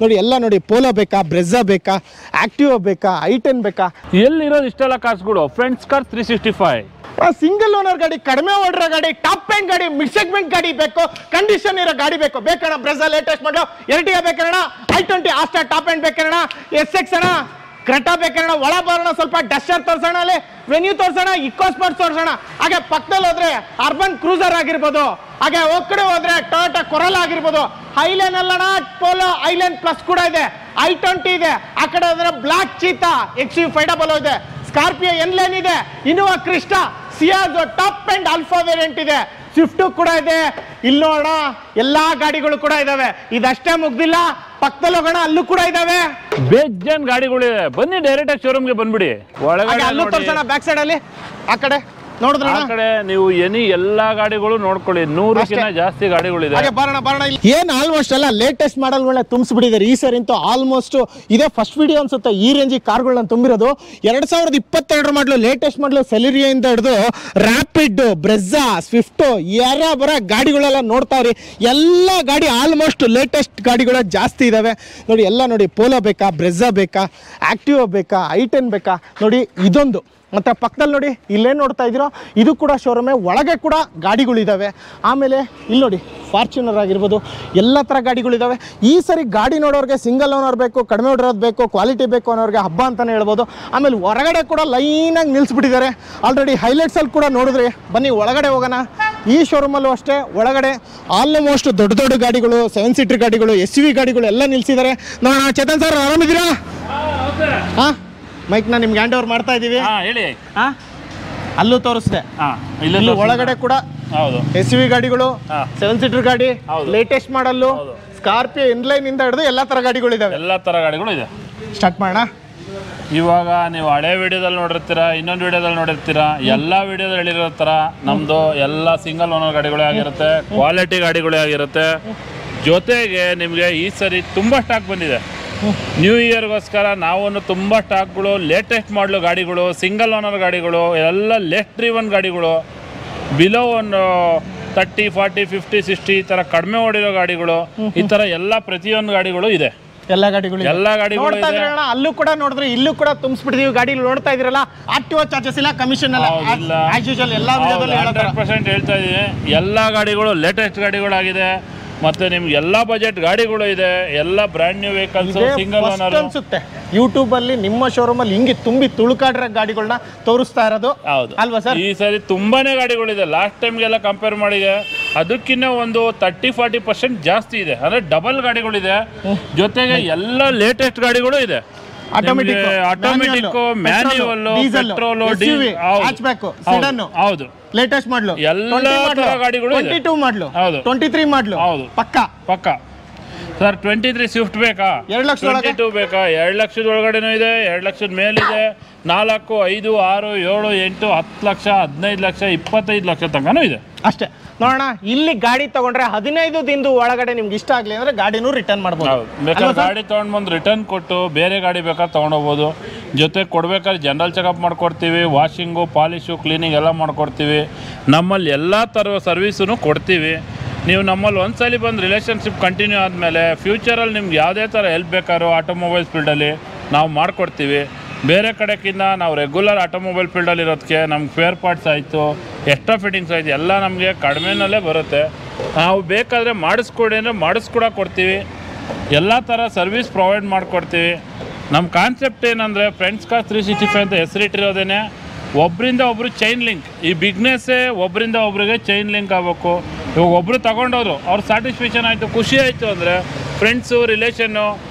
ನೋಡಿ ಎಲ್ಲ ನೋಡಿ, ಪೋಲೋ ಬೇಕಾ, ಬ್ರೆಝಾ ಬೇಕಾ, ಆಕ್ಟಿವಾ ಬೇಕಾ, i10 ಬೇಕಾ, ಎಲ್ಲಿರೋದು ಇಷ್ಟೆಲ್ಲ ಕಾರ್ಸ್ಗಳು? ಫ್ರೆಂಡ್ಸ್ ಕಾರ್ 365 ಸಿಂಗಲ್ ಓನರ್ ಗಾಡಿ, ಕಡಿಮೆ ಓಡಿರೋ ಗಾಡಿ, ಟಾಪ್ ಎಂಡ್ ಗಾಡಿ, ಮಿಡ್ ಸೆಗ್ಮೆಂಟ್ ಗಾಡಿ ಬೇಕು, ಕಂಡೀಷನ್ ಇರೋ ಗಾಡಿ ಬೇಕು. ಬೇಕಣ್ಣ ಬ್ರೆಝಾ ಲೇಟೆಸ್ಟ್ ಮಾಡಲು, Ertiga ಬೇಕಣ್ಣ, i20 ಆಸ್ಟಾ ಟಾಪ್ ಎಂಡ್ ಬೇಕಣ್ಣ, SX ಅಣ್ಣ, ಕ್ರೆಟಾ ಬೇಕಣ್ಣ. ಒಳ ಬರೋಣ, ಸ್ವಲ್ಪ ಡಸ್ಟರ್ ತೋರ್ಸೋಣ, ಅಲ್ಲಿ ವೆನ್ಯೂ ತೋರ್ಸೋಣ, ಇಕೋ ಸ್ಪೋರ್ಟ್ಸ್ ತೋರ್ಸೋಣ. ಹಾಗೆ ಪಕ್ಕದಲ್ಲಿ ಹೋದ್ರೆ ಅರ್ಬನ್ ಕ್ರೂಸರ್ ಆಗಿರ್ಬೋದು, ಹಾಗೆ ಒಕ್ಕಡೆ ಹೋದ್ರೆ ಟೊಯೋಟಾ ಕೊರಲ ಆಗಿರ್ಬೋದು. ಹೈಲೈನ್ ಅಲ್ಲಣ್ಣ, ಪೋಲೋ ಹೈಲೈನ್ ಪ್ಲಸ್ ಕೂಡ ಇದೆ, i20 ಇದೆ. ಆ ಕಡೆ ಹೋದ್ರೆ ಬ್ಲಾಕ್ ಚೀತಾ XUV500 ಇದೆ, ಸ್ಕಾರ್ಪಿಯೋ ಎನ್ಲೈನ್ ಇದೆ, ಇನೋವಾ ಕ್ರಿಸ್ಟಾ, ಸಿಯಾಜೋ ಟಾಪ್ ಅಂಡ್ ಆಲ್ಫಾ ವೇರಿಯಂಟ್ ಇದೆ, ಸ್ವಿಫ್ಟ್ ಕೂಡ ಇದೆ. ಇಲ್ಲಿ ನೋಡೋಣ, ಎಲ್ಲಾ ಗಾಡಿಗಳು ಕೂಡ ಇದಾವೆ. ಇದಷ್ಟೇ ಮುಗ್ದಿಲ್ಲ, ಪಕ್ಕದಲ್ಲಿ ಹೋಗೋಣ, ಅಲ್ಲೂ ಕೂಡ ಇದಾವೆ, ಬೇಜಾನ್ ಗಾಡಿಗಳಿದೆ. ಬನ್ನಿ ಡೈರೆಕ್ಟ್ ಆಗಿ ಶೋರೂಮ್ಗೆ ಬಂದ್ಬಿಡಿ. ಒಳಗಡೆ ಅಲ್ಲೂ ತೋರ್ಸೋಣ, ಬ್ಯಾಕ್ ಸೈಡ್ ಅಲ್ಲಿ ಆ ಕಡೆ ನೋಡಿದ್ರ ಆ ಕಡೆ ನೀವು ಎಲ್ಲಾ ಗಾಡಿಗಳು ನೋಡ್ಕೊಳ್ಳಿ, 100ಕ್ಕಿಂತ ಜಾಸ್ತಿ ಗಾಡಿಗಳಿದೆ. ಏನ್ ಆಲ್ಮೋಸ್ಟ್ ಎಲ್ಲ ಲೇಟೆಸ್ಟ್ ಮಾಡಲ್ಗಳನ್ನ ತುಂಬಿಸ್ಬಿಟ್ಟಿದ್ದಾರೆ ಈ ಸರಿ ಅಂತೂ. ಆಲ್ಮೋಸ್ಟ್ ಇದೇ ಫಸ್ಟ್ ವಿಡಿಯೋ ಅನ್ಸುತ್ತೆ ಈ ರೇಂಜ್ ಕಾರ್ಗಳನ್ನ ತುಂಬಿರೋದು. 2022 ಮಾಡಲು ಲೇಟೆಸ್ಟ್ ಮಾಡಲು ಸೆಲೆರಿಯಿಂದ ಹಿಡಿದು ರ್ಯಾಪಿಡ್, ಬ್ರೆಝಾ, ಸ್ವಿಫ್ಟ್, ಬರ ಗಾಡಿಗಳೆಲ್ಲ ನೋಡ್ತಾ ಇರಿ. ಎಲ್ಲ ಗಾಡಿ ಆಲ್ಮೋಸ್ಟ್ ಲೇಟೆಸ್ಟ್ ಗಾಡಿಗಳು ಜಾಸ್ತಿ ಇದಾವೆ ನೋಡಿ. ಎಲ್ಲ ನೋಡಿ, ಪೋಲೋ ಬೇಕಾ, ಬ್ರೆಝಾ ಬೇಕಾ, ಆಕ್ಟಿವಾ ಬೇಕಾ, i10 ಬೇಕಾ, ನೋಡಿ ಇದೊಂದು. ಮತ್ತು ಪಕ್ಕದಲ್ಲಿ ನೋಡಿ, ಇಲ್ಲೇನು ನೋಡ್ತಾ ಇದ್ದೀರೋ ಇದು ಕೂಡ ಶೋರೂಮೇ, ಒಳಗೆ ಕೂಡ ಗಾಡಿಗಳಿದ್ದಾವೆ. ಆಮೇಲೆ ಇಲ್ಲಿ ನೋಡಿ, ಫಾರ್ಚುನರ್ ಆಗಿರ್ಬೋದು, ಎಲ್ಲ ಥರ ಗಾಡಿಗಳಿದ್ದಾವೆ. ಈ ಸರಿ ಗಾಡಿ ನೋಡೋರಿಗೆ ಸಿಂಗಲ್ ಓನರ್ ಬೇಕು, ಕಡಿಮೆ ಹೊಡಿರೋದು ಬೇಕು, ಕ್ವಾಲಿಟಿ ಬೇಕು ಅನ್ನೋರಿಗೆ ಹಬ್ಬ ಅಂತಲೇ ಹೇಳ್ಬೋದು. ಆಮೇಲೆ ಹೊರಗಡೆ ಕೂಡ ಲೈನಾಗಿ ನಿಲ್ಲಿಸ್ಬಿಟ್ಟಿದ್ದಾರೆ. ಆಲ್ರೆಡಿ ಹೈಲೈಟ್ಸಲ್ಲಿ ಕೂಡ ನೋಡಿದ್ರಿ. ಬನ್ನಿ ಒಳಗಡೆ ಹೋಗೋಣ. ಈ ಶೋರೂಮಲ್ಲೂ ಅಷ್ಟೇ ಒಳಗಡೆ ಆಲ್ಮೋಸ್ಟ್ ದೊಡ್ಡ ದೊಡ್ಡ ಗಾಡಿಗಳು, 7 ಸೀಟರ್ ಗಾಡಿಗಳು, SUV ಗಾಡಿಗಳು ಎಲ್ಲ ನಿಲ್ಲಿಸಿದ್ದಾರೆ. ನೋಡೋಣ. ಚೇತನ್ ಸರ್, ಆರಾಮಿದ್ದೀರಾ? ಹಾಂ, ಮೈಕ್ನ ನಿಮ್ಗೆ ಹ್ಯಾಂಡ್ ಓವರ್ ಮಾಡ್ತಾ ಇದ್ದೀವಿ. ಹೇಳಿ. ಅಲ್ಲೂ ತೋರಿಸ್ದೆ, ಇಲ್ಲಿ ಒಳಗಡೆ ಕೂಡ SUV ಗಾಡಿಗಳು, 7 ಸೀಟರ್ ಗಾಡಿ, ಲೇಟೆಸ್ಟ್ ಮಾಡಲ್ಲು, ಸ್ಕಾರ್ಪಿಯೋ ಇನ್ಲೈನ್ ಇಂದ ಹಿಡಿದು ಎಲ್ಲ ತರ ಗಾಡಿಗಳು ಇದಾವೆ. ಎಲ್ಲ ತರ ಗಾಡಿಗಳು ಇದೆ. ಸ್ಟಾರ್ಟ್ ಮಾಡೋಣ. ಇವಾಗ ನೀವು ಹಳೆ ವಿಡಿಯೋದಲ್ಲಿ ನೋಡಿರ್ತೀರಾ, ಇನ್ನೊಂದು ವಿಡಿಯೋದಲ್ಲಿ ನೋಡಿರ್ತೀರಾ. ಎಲ್ಲ ವಿಡಿಯೋದಲ್ಲಿ ಹೇಳಿರೋ ಥರ ನಮ್ಮದು ಎಲ್ಲ ಸಿಂಗಲ್ ಓನರ್ ಗಾಡಿಗಳೇ ಆಗಿರುತ್ತೆ, ಕ್ವಾಲಿಟಿ ಗಾಡಿಗಳೇ ಆಗಿರುತ್ತೆ. ಜೊತೆಗೆ ನಿಮಗೆ ಈ ಸರಿ ತುಂಬ ಸ್ಟಾಕ್ ಬಂದಿದೆ. ನ್ಯೂ ಇಯರ್ಗೋಸ್ಕರ ನಾವು ತುಂಬ ಸ್ಟಾಕ್ಗಳು, ಲೇಟೆಸ್ಟ್ ಮಾಡಲು ಗಾಡಿಗಳು, ಸಿಂಗಲ್ ಓನರ್ ಗಾಡಿಗಳು, ಎಲ್ಲ ಲೆಸ್ ಡ್ರಿವನ್ ಗಾಡಿಗಳು, ಬಿಲೋ ಒಂದು 30, 40, 50, 60 ಈ ಥರ ಕಡಿಮೆ ಓಡಿರೋ ಗಾಡಿಗಳು, ಈ ಥರ ಎಲ್ಲ ಪ್ರತಿಯೊಂದು ಗಾಡಿಗಳು ಇದೆ. ಎಲ್ಲ ಗಾಡಿಗಳು ಅಲ್ಲೂ ಕೂಡ ನೋಡಿದ್ರೆ, ಇಲ್ಲೂ ಕೂಡ ತುಂಬಿಸ್ಬಿಟ್ಟಿದೀವಿ ಗಾಡಿಗಳು. ನೋಡ್ತಾ ಇದ್ರಲ್ಲ, ಆಕ್ಟಿವಾ ಚಾರ್ಜಸ್ ಇಲ್ಲ, ಕಮಿಷನ್ ಇಲ್ಲ, 100% ಹೇಳ್ತಾ ಇದ್ದೀನಿ. ಎಲ್ಲ ಗಾಡಿಗಳು ಲೇಟೆಸ್ಟ್ ಗಾಡಿಗಳಾಗಿದೆ. ಮತ್ತೆ ನಿಮ್ಗೆ ಎಲ್ಲ ಬಜೆಟ್ ಗಾಡಿಗಳು ಇದೆ, ಎಲ್ಲ brand new vehicles, single owner ಅನ್ಸುತ್ತೆ. ಯೂಟ್ಯೂಬ್ ಅಲ್ಲಿ ನಿಮ್ಮ ಶೋರೂಮ್ ಅಲ್ಲಿ ಹಿಂಗೆ ತುಂಬಿ ತುಳುಕಾಡಿರೋ ಗಾಡಿಗಳನ್ನ ತೋರಿಸ್ತಾ ಇರೋದು. ಹೌದು ಅಲ್ವಾ ಸರ್? ಈ ಸರಿ ತುಂಬಾನೇ ಗಾಡಿಗಳಿದೆ. ಲಾಸ್ಟ್ ಟೈಮ್ಗೆಲ್ಲ ಕಂಪೇರ್ ಮಾಡಿದೆ ಅದಕ್ಕಿಂತ ಒಂದು 30-40% ಜಾಸ್ತಿ ಇದೆ. ಅಂದ್ರೆ ಡಬಲ್ ಗಾಡಿಗಳಿದೆ. ಜೊತೆಗೆ ಎಲ್ಲ ಲೇಟೆಸ್ಟ್ ಗಾಡಿಗಳು ಇದೆ. ಆಟೋಮೆಟಿಕ್, ಮ್ಯಾನ್ಯುವಲ್, ಪೆಟ್ರೋಲ್, ಹೌದು, ಲೇಟೆಸ್ಟ್ ಮಾಡಲು ಎಲ್ಲ ಗಾಡಿಗಳು 22 ಮಾಡಲು, 23 ಮಾಡಲು. ಹೌದು, ಪಕ್ಕ ಸರ್. 23 ಸ್ವಿಫ್ಟ್ ಬೇಕಾ? 2 ಲಕ್ಷ 22 ಬೇಕಾ? 2 ಲಕ್ಷದ ಒಳಗಡೆನೂ ಇದೆ, 2 ಲಕ್ಷದ ಮೇಲಿದೆ, 4, 5, 6, 7, 8, 10 ಲಕ್ಷ, 15 ಲಕ್ಷ, 25 ಲಕ್ಷ ತನಕನೂ ಇದೆ. ಅಷ್ಟೇ. ನೋಡೋಣ, ಇಲ್ಲಿ ಗಾಡಿ ತಗೊಂಡ್ರೆ 15 ದಿನದ ಒಳಗಡೆ ನಿಮ್ಗೆ ಇಷ್ಟ ಆಗಲಿ ಅಂದ್ರೆ ಗಾಡಿನೂ ರಿಟರ್ನ್ ಮಾಡ್ಬೋದು. ಬೇಕಾದ್ರೆ ಗಾಡಿ ತೊಗೊಂಡು ಬಂದು ರಿಟರ್ನ್ ಕೊಟ್ಟು ಬೇರೆ ಗಾಡಿ ಬೇಕಾದ್ರೆ ತೊಗೊಂಡೋಗ್ಬೋದು. ಜೊತೆ ಕೊಡ್ಬೇಕಾದ್ರೆ ಜನರಲ್ ಚೆಕಪ್ ಮಾಡ್ಕೊಡ್ತೀವಿ, ವಾಷಿಂಗು, ಪಾಲಿಶು, ಕ್ಲೀನಿಂಗ್ ಎಲ್ಲ ಮಾಡ್ಕೊಡ್ತೀವಿ. ನಮ್ಮಲ್ಲಿ ಎಲ್ಲ ಥರ ಸರ್ವಿಸೂ ಕೊಡ್ತೀವಿ. ನೀವು ನಮ್ಮಲ್ಲಿ ಒಂದ್ಸಲಿ ಬಂದು ರಿಲೇಷನ್ಶಿಪ್ ಕಂಟಿನ್ಯೂ ಆದಮೇಲೆ ಫ್ಯೂಚರಲ್ಲಿ ನಿಮ್ಗೆ ಯಾವುದೇ ಥರ ಹೆಲ್ಪ್ ಬೇಕಾದ್ರೂ ಆಟೋಮೊಬೈಲ್ಸ್ ಫೀಲ್ಡಲ್ಲಿ ನಾವು ಮಾಡಿಕೊಡ್ತೀವಿ. ಬೇರೆ ಕಡೆಗಿಂತ ನಾವು ರೆಗ್ಯುಲರ್ ಆಟೋಮೊಬೈಲ್ ಫೀಲ್ಡಲ್ಲಿ ಇರೋದಕ್ಕೆ ನಮ್ಗೆ ಫೇರ್ ಪಾರ್ಟ್ಸ್ ಆಯಿತು, ಎಕ್ಸ್ಟ್ರಾ ಫಿಟ್ಟಿಂಗ್ಸ್ ಆಯಿತು, ಎಲ್ಲ ನಮಗೆ ಕಡಿಮೆನಲ್ಲೇ ಬರುತ್ತೆ. ನಾವು ಬೇಕಾದರೆ ಮಾಡಿಸ್ಕೊಡಿ ಅಂದರೆ ಮಾಡಿಸ್ಕೊಡ ಕೊಡ್ತೀವಿ. ಎಲ್ಲ ಥರ ಸರ್ವಿಸ್ ಪ್ರೊವೈಡ್ ಮಾಡಿಕೊಡ್ತೀವಿ. ನಮ್ಮ ಕಾನ್ಸೆಪ್ಟ್ ಏನಂದರೆ ಫ್ರೆಂಡ್ಸ್ ಕಾರ್ 365 ಅಂತ ಹೆಸರಿಟ್ಟಿರೋದೇ ಒಬ್ಬರಿಂದ ಒಬ್ಬರು ಚೈನ್ ಲಿಂಕ್. ಈ ಬಿಸ್ನೆಸ್ಸೇ ಒಬ್ಬರಿಂದ ಒಬ್ರಿಗೆ ಚೈನ್ ಲಿಂಕ್ ಆಗಬೇಕು. ಇವಾಗ ಒಬ್ಬರು ತಗೊಂಡೋದ್ರು, ಅವ್ರ ಸ್ಯಾಟಿಸ್ಫ್ಯಾಕ್ಷನ್ ಆಯಿತು, ಖುಷಿ ಆಯಿತು ಅಂದರೆ ಫ್ರೆಂಡ್ಸು, ರಿಲೇಷನ್ನು,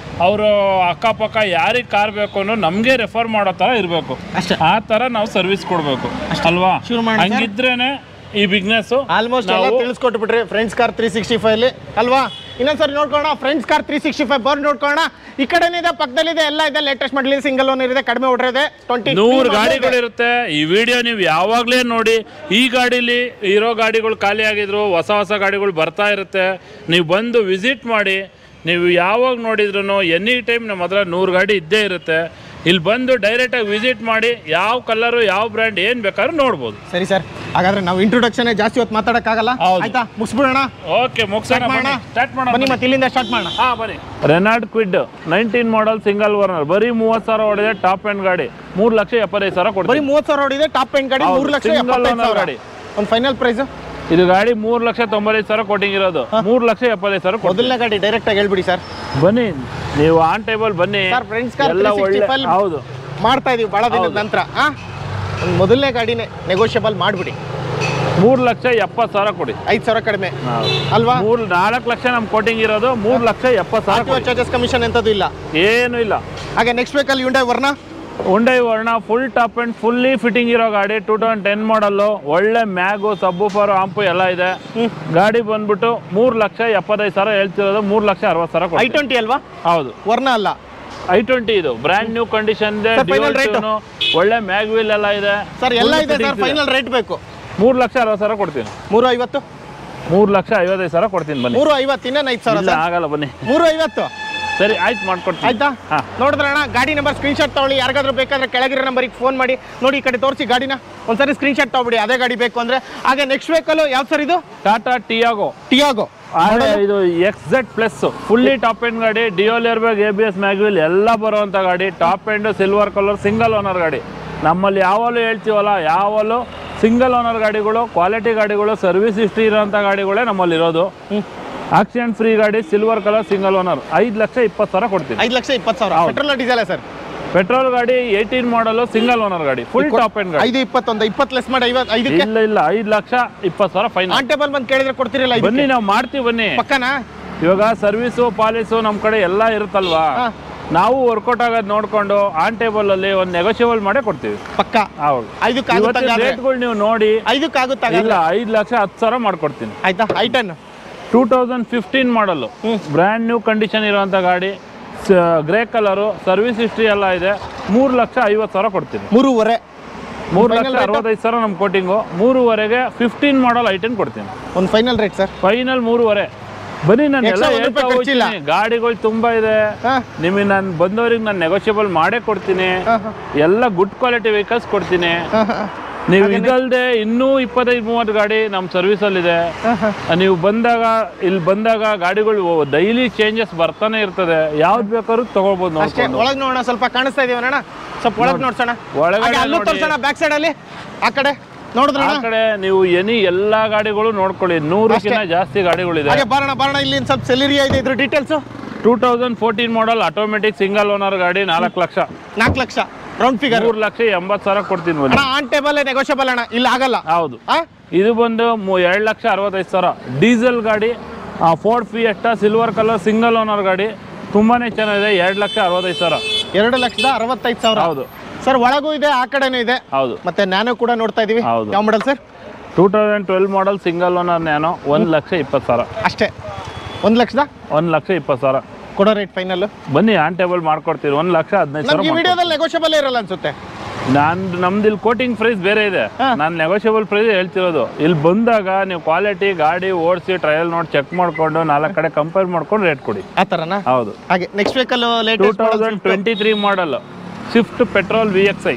ಅವರು ಅಕ್ಕಪಕ್ಕ ಯಾರಿಗೆ ಕಾರ್ ಬೇಕು ಅನ್ನೋ ನಮಗೆ ರೆಫರ್ ಮಾಡೋ ಥರ ಇರಬೇಕು. ಆ ಥರ ನಾವು ಸರ್ವಿಸ್ ಕೊಡಬೇಕು ಅಲ್ವಾ? ಹಂಗಿದ್ರೇನೆ ಈ ಬಿಸ್ನೆಸ್. ಆಲ್ಮೋಸ್ಟ್ ಎಲ್ಲ ತಿಳಿಸ್ಕೊಟ್ಬಿಟ್ರಿ ಫ್ರೆಂಡ್ಸ್ ಕಾರ್ 365 ಅಲ್ಲಿ ಅಲ್ವಾ? ಇನ್ನೊಂದ್ಸರಿ ನೋಡ್ಕೊಳ್ಳೋಣ, ಫ್ರೆಂಡ್ಸ್ ಕಾರ್ 365 ಬೋರ್ಡ್ ನೋಡ್ಕೊಳ್ಳೋಣ. ಈ ಕಡೆನಿದೆ, ಪಕ್ಕದಲ್ಲಿದೆ, ಎಲ್ಲ ಇದೆ. ಲೇಟೆಸ್ಟ್ ಮಾಡಲಿ, ಸಿಂಗಲ್ ಓನರ್ ಇದೆ, ಕಡಿಮೆ ಓಡಿದೆ, 100 ಗಾಡಿಗಳಿರುತ್ತೆ. ಈ ವಿಡಿಯೋ ನೀವು ಯಾವಾಗಲೇ ನೋಡಿ. ಈ ಗಾಡೀಲಿ ಇರೋ ಗಾಡಿಗಳು ಖಾಲಿ ಆಗಿದ್ರು, ಹೊಸ ಗಾಡಿಗಳು ಬರ್ತಾ ಇರುತ್ತೆ. ನೀವು ಬಂದು ವಿಸಿಟ್ ಮಾಡಿ. ನೀವು ಯಾವಾಗ ನೋಡಿದ್ರು ಎನಿ ಟೈಮ್ ನಮ್ಮ ಹತ್ರ 100 ಗಾಡಿ ಇದ್ದೇ ಇರುತ್ತೆ. ಇಲ್ಲಿ ಬಂದು ಡೈರೆಕ್ಟಾಗಿ ವಿಸಿಟ್ ಮಾಡಿ ಯಾವ ಕಲರು, ಯಾವ ಬ್ರ್ಯಾಂಡ್ ಏನು ಬೇಕಾದ್ರೂ ನೋಡ್ಬೋದು. ಸರಿ ಸರ್. ಹಾಗಾದ್ರೆ ನಾವು ಇಂಟ್ರೊಡಕ್ಷನ್ ಜಾಸ್ತಿ ಹೊತ್ತು ಮಾತಾಡಕ್ಕಾಗಲ್ಲ, ಆಯ್ತಾ? ಮುಗಿಸ್ಬಿಡೋಣ. ಓಕೆ, ಮುಗಿಸೋಣ, ಸ್ಟಾರ್ಟ್ ಮಾಡೋಣ. ಬನ್ನಿ, ಮತ್ತೆ ಇಲ್ಲಿಂದ ಸ್ಟಾರ್ಟ್ ಮಾಡೋಣ. ಬನ್ನಿ. ರೆನಾಲ್ಡ್ ಕ್ವಿಡ್ 19 ಮಾಡಲ್ ಸಿಂಗಲ್ ಓನರ್, ಬರೀ 30,000 ಹೊಡೆದೆ, ಟಾಪ್ ಎಂಡ್ ಗಾಡಿ, 3,75,000 ಕೊಡ್ತೀವಿ. ಬರೀ 30,000 ಹೊಡಿದೆ, ಟಾಪ್ ಎಂಡ್ ಗಾಡಿ, 3,75,000 ಗಾಡಿ. ಒಂದು ಫೈನಲ್ ಪ್ರೈಸ್ ಇದು ಗಾಡಿ 3,95,000 ಕೋಟಿಂಗ್ ಇರೋದು, 3,75,000 ಮೊದಲನೇ ಗಾಡಿ. ಡೈರೆಕ್ಟ್ ಆಗಿ ಹೇಳ್ಬಿಡಿ ಸರ್. ಬನ್ನಿ, ನೀವು ಆನ್ ಟೇಬಲ್ ಬನ್ನಿ. ಫ್ರೆಂಡ್ಸ್ ಕಾರ್ ಹೌದು ಮಾಡ್ತಾ ಇದೀವಿ ಬಹಳ ದಿನದ ನಂತರ. ಒಂದು ಮೊದಲನೇ ಗಾಡಿನೇ ನೆಗೋಷಿಯಬಲ್ ಮಾಡ್ಬಿಡಿ. 3,70,000 ಕೊಡಿ, 5,000 ಕಡಿಮೆ ಅಲ್ವಾ? 4 ಲಕ್ಷ ನಮ್ ಕೋಟಿಂಗ್ ಇರೋದು, 3,70,000. ಚಾರ್ಜಸ್ ಕಮಿಷನ್ ಎಂತದ್ದು ಇಲ್ಲ, ಏನು ಇಲ್ಲ. ಹಾಗೆ ನೆಕ್ಸ್ಟ್ ವೆಹಿಕಲ್ ಹ್ಯುಂಡೈ ವರ್ಣ full top and fully fitting ಇರೋ ಗಾಡಿ, 2010 ಮಾಡಲ್ಲು, ಒಳ್ಳೆ ಮ್ಯಾಗು, ಸಬ್ಬೂಫರ್, ಆಂಪು ಎಲ್ಲ ಇದೆ. ಗಾಡಿ ಬಂದ್ಬಿಟ್ಟು 3,75,000 ಹೇಳ್ತಿರೋದು, 3,60,000 ಕೊಡಿ. i20 ಅಲ್ವಾ? ಹೌದು, ವರ್ಣ ಅಲ್ಲ, i20 ಇದು ಬ್ರ್ಯಾಂಡ್ ನ್ಯೂ ಕಂಡೀಷನ್ ಇದೆ, ಒಳ್ಳೆ ಮ್ಯಾಗ್ ವೀಲ್ ಎಲ್ಲ ಇದೆ ಸರ್, ಎಲ್ಲ ಇದೆ ಸರ್. ಫೈನಲ್ ರೇಟ್ ಬೇಕು. 3,60,000 ಕೊಡ್ತೀನಿ. 350, 3,55,000 ಕೊಡ್ತೀನಿ. ಬನ್ನಿ. 350 ಇನ್ನೇನು 5,000 ಆಗಲ್ಲ, ಬನ್ನಿ. 350 ಸರಿ, ಆಯ್ತು, ಮಾಡ್ಕೊಡ್ತೀನಿ. ಆಯ್ತಾ? ನೋಡಿದ್ರೆ ಅಣ್ಣ, ಗಾಡಿ ನಂಬರ್ ಸ್ಕ್ರೀನ್ಶಾಟ್ ತಗೊಳ್ಳಿ. ಯಾರಿಗಾದ್ರೂ ಬೇಕಾದ್ರೆ ಕೆಳಗಿರೋ ನಂಬರ್ಗೆ ಫೋನ್ ಮಾಡಿ. ನೋಡಿ, ಈ ಕಡೆ ತೋರಿಸಿ ಗಾಡಿನ ಒಂದ್ಸರಿ ಸ್ಕ್ರೀನ್ಶಾಟ್ ತಗೊಬಿಡಿ, ಅದೇ ಗಾಡಿ ಬೇಕು ಅಂದ್ರೆ. ಹಾಗೆ ನೆಕ್ಸ್ಟ್ ವೆಹಿಕಲ್ ಯಾವ್ದು ಸರ್? ಇದು ಟಾಟಾ ಟಿಯಾಗೋ. ಇದು XZ+ ಫುಲ್ಲಿ ಟಾಪ್ ಎಂಡ್ ಗಾಡಿ, Deol air bag, ABS mag wheel ಎಲ್ಲ ಬರುವಂತ ಗಾಡಿ, top end, silver colour, single owner ಗಾಡಿ. ನಮ್ಮಲ್ಲಿ ಯಾವಲ್ಲೂ ಹೇಳ್ತೀವಲ್ಲ, ಯಾವಲ್ಲೂ ಸಿಂಗಲ್ ಓನರ್ ಗಾಡಿಗಳು, ಕ್ವಾಲಿಟಿ ಗಾಡಿಗಳು, ಸರ್ವಿಸ್ ಹಿಸ್ಟ್ರಿ ಇರೋಂಥ ಗಾಡಿಗಳೇ ನಮ್ಮಲ್ಲಿ ಇರೋದು. ಆಕ್ಸಿಡೆಂಟ್ ಫ್ರೀ ಗಾಡಿ, ಸಿಲ್ವರ್ ಕಲರ್, ಸಿಂಗಲ್ ಓನರ್, 5,20,000 ಕೊಡ್ತೀನಿ. 5,20,000 ಪೆಟ್ರೋಲ್ ಡೀಸೆಲ್ ಸರ್? ಪೆಟ್ರೋಲ್ ಗಾಡಿ 18 ಮಾಡಲು, ಸಿಂಗಲ್ ಓನರ್ ಗಾಡಿ, ಫುಲ್ ಟಾಪ್ ಎಂಡ್ ಗಾಡಿ. 5,21 20 ಲೆಸ್ ಮಾಡಿ 5 ಇಲ್ಲ 5,20,000 ಫೈನಲ್. ಆನ್ ಟೇಬಲ್ ಬಂದು ಕೇಳಿದ್ರೆ ಕೊಡ್ತಿರಲ್ಲ? ಬನ್ನಿ, ನಾವು ಮಾಡ್ತೀವಿ, ಬನ್ನಿ. ಪಕ್ಕನಾ? ಇವಾಗ ಸರ್ವಿಸು, ಪಾಲಿಸು ನಮ್ಮ ಕಡೆ ಎಲ್ಲ ಇರುತ್ತಲ್ವಾ, ನಾವು ವರ್ಕೌಟ್ ಆಗೋದು ನೋಡ್ಕೊಂಡು ಆನ್ ಟೇಬಲ್ ಅಲ್ಲಿ ಒಂದು ನೆಗೋಷಿಯಬಲ್ ಮಾಡೇ ಕೊಡ್ತೀವಿ. ಪಕ್ಕ ರೇಟ್ಗಳು ನೀವು ನೋಡಿ. 5,000 ಇಲ್ಲ, 5,10,000 ಮಾಡ್ಕೊಡ್ತೀನಿ. ಆಯ್ತಾ? i10 2015 ಮಾಡಲು, ಬ್ರ್ಯಾಂಡ್ ನ್ಯೂ ಕಂಡೀಷನ್ ಇರುವಂತ ಗಾಡಿ, ಗ್ರೇ ಕಲರು, ಸರ್ವಿಸ್ ಹಿಸ್ಟ್ರಿ ಎಲ್ಲ ಇದೆ, 3,50,000 ಕೊಡ್ತೀನಿ. 3,65,000 ನಮ್ಮ ಕೋಟಿಂಗು. 3,500ಗೆ 15 ಮಾಡಲ್ i10 ಕೊಡ್ತೀನಿ. ಒಂದು ಫೈನಲ್ ರೇಟ್ ಸರ್? ಫೈನಲ್ 3,500. ಬನ್ನಿ, ನಾನು ಎಲ್ಲ ಹೇಳ್ತಾ ಹೋಗ್ತೀನಿ. ಗಾಡಿಗಳು ತುಂಬಾ ಇದೆ, ನಿಮಗೆ ನಾನು ಬಂದವ್ರಿಗೆ ನಾನು ನೆಗೋಷಿಯಬಲ್ ಮಾಡೇ ಕೊಡ್ತೀನಿ. ಎಲ್ಲ ಗುಡ್ ಕ್ವಾಲಿಟಿ ವೆಹಿಕಲ್ಸ್ ಕೊಡ್ತೀನಿ. ನೀವು ಇದಲ್ದೆ ಇನ್ನೂ 25-30 ಗಾಡಿ ನಮ್ಮ ಸರ್ವಿಸಲ್ಲಿದೆ. ನೀವು ಬಂದಾಗ ಗಾಡಿಗಳು ಡೈಲಿ ಚೇಂಜಸ್ ಬರ್ತಾನೆ ಇರ್ತದೆ, ಯಾವ್ದು ಬೇಕಾದ್ರೂ ತಗೋಬಹುದು. ಒಳಗೆ ನೋಡೋಣ, ಸ್ವಲ್ಪ ಕಾಣಿಸ್ತಾ ಇದೀವಿ ಅಣ್ಣ, ಸ್ವಲ್ಪ ಒಳಗೆ ನೋಡ್ಸೋಣ. ಒಳಗಡೆ ಬ್ಯಾಕ್ ಸೈಡ್ ಅಲ್ಲಿ ಆ ಕಡೆ ನೋಡಿದ್ರೆ ಆ ಕಡೆ ನೀವು ಎಲ್ಲಾ ಗಾಡಿಗಳು ನೋಡ್ಕೊಳ್ಳಿ, 100ಕ್ಕಿಂತ ಜಾಸ್ತಿ ಗಾಡಿಗಳಿದೆ. ಬರೋಣ ಇಲ್ಲಿ ಸ್ವಲ್ಪ ಸೆಲೆರಿಯಾ ಇದೆ, ಇದ್ರ ಡೀಟೇಲ್ಸ್. 2014 ಮಾಡಲ್, ಆಟೋಮೆಟಿಕ್, ಸಿಂಗಲ್ ಓನರ್ ಗಾಡಿ, 4 ಲಕ್ಷ. 4 ಲಕ್ಷ ರೌಂಡ್ ಫಿಗರ್, 3,80,000 ಕೊಡ್ತೀನಿ. ಆನ್ ಟೇಬಲ್ ನೆಗೋಷಿಯಬಲ್ ಅಣ್ಣ, ಇಲ್ಲ ಆಗಲ್ಲ. ಹೌದು, ಇದು ಬಂದು 2,65,000 ಡೀಸೆಲ್ ಗಾಡಿ, Ford fiesta, silver colour, single owner ಗಾಡಿ, ತುಂಬಾನೇ ಚೆನ್ನಾಗಿದೆ. 2,65,000. 2,65,000. ಹೌದು ಸರ್, ಒಳಗೂ ಇದೆ, ಆ ಕಡೆನೂ ಇದೆ. ಹೌದು, ಮತ್ತೆ ನ್ಯಾನೋ ಕೂಡ ನೋಡ್ತಾ ಇದೀವಿ. ಯಾವ ಮಾಡಲ್ ಸರ್? 2012 ಮಾಡಲ್, ಸಿಂಗಲ್ ಓನರ್ ನ್ಯಾನೋ, 1,20,000 ಅಷ್ಟೇ. 1,20,000 ಕೊಡೋ ರೇಟ್ ಫೈನಲ್. ಬನ್ನಿ, ಆನ್ ಟೇಬಲ್ ಮಾಡ್ಕೊಡ್ತೀವಿ. 1,15,000. ಈ ವಿಡಿಯೋದಲ್ಲಿ ನೆಗೋಷಿಯಬಲ್ ಇರಲ್ಲ ಅನ್ಸುತ್ತೆ. ನಮ್ದು ಇಲ್ಲಿ ಕೋಟಿಂಗ್ ಪ್ರೈಸ್ ಬೇರೆ ಇದೆ, ನಾನು ನೆಗೋಷಿಯಬಲ್ ಪ್ರೈಸ್ ಹೇಳ್ತಿರೋದು. ಇಲ್ಲಿ ಬಂದಾಗ ನೀವು ಕ್ವಾಲಿಟಿ ಗಾಡಿ ಓಡಿಸಿ ಟ್ರಯಲ್ ನೋಡಿ ಚೆಕ್ ಮಾಡ್ಕೊಂಡು 4 ಕಡೆ ಕಂಪೇರ್ ಮಾಡ್ಕೊಂಡು ರೇಟ್ ಕೊಡಿ. ಆ ಥರನಾ? ಹೌದು. ಹಾಗೆ next vehicle 2023 model, Swift petrol VXI,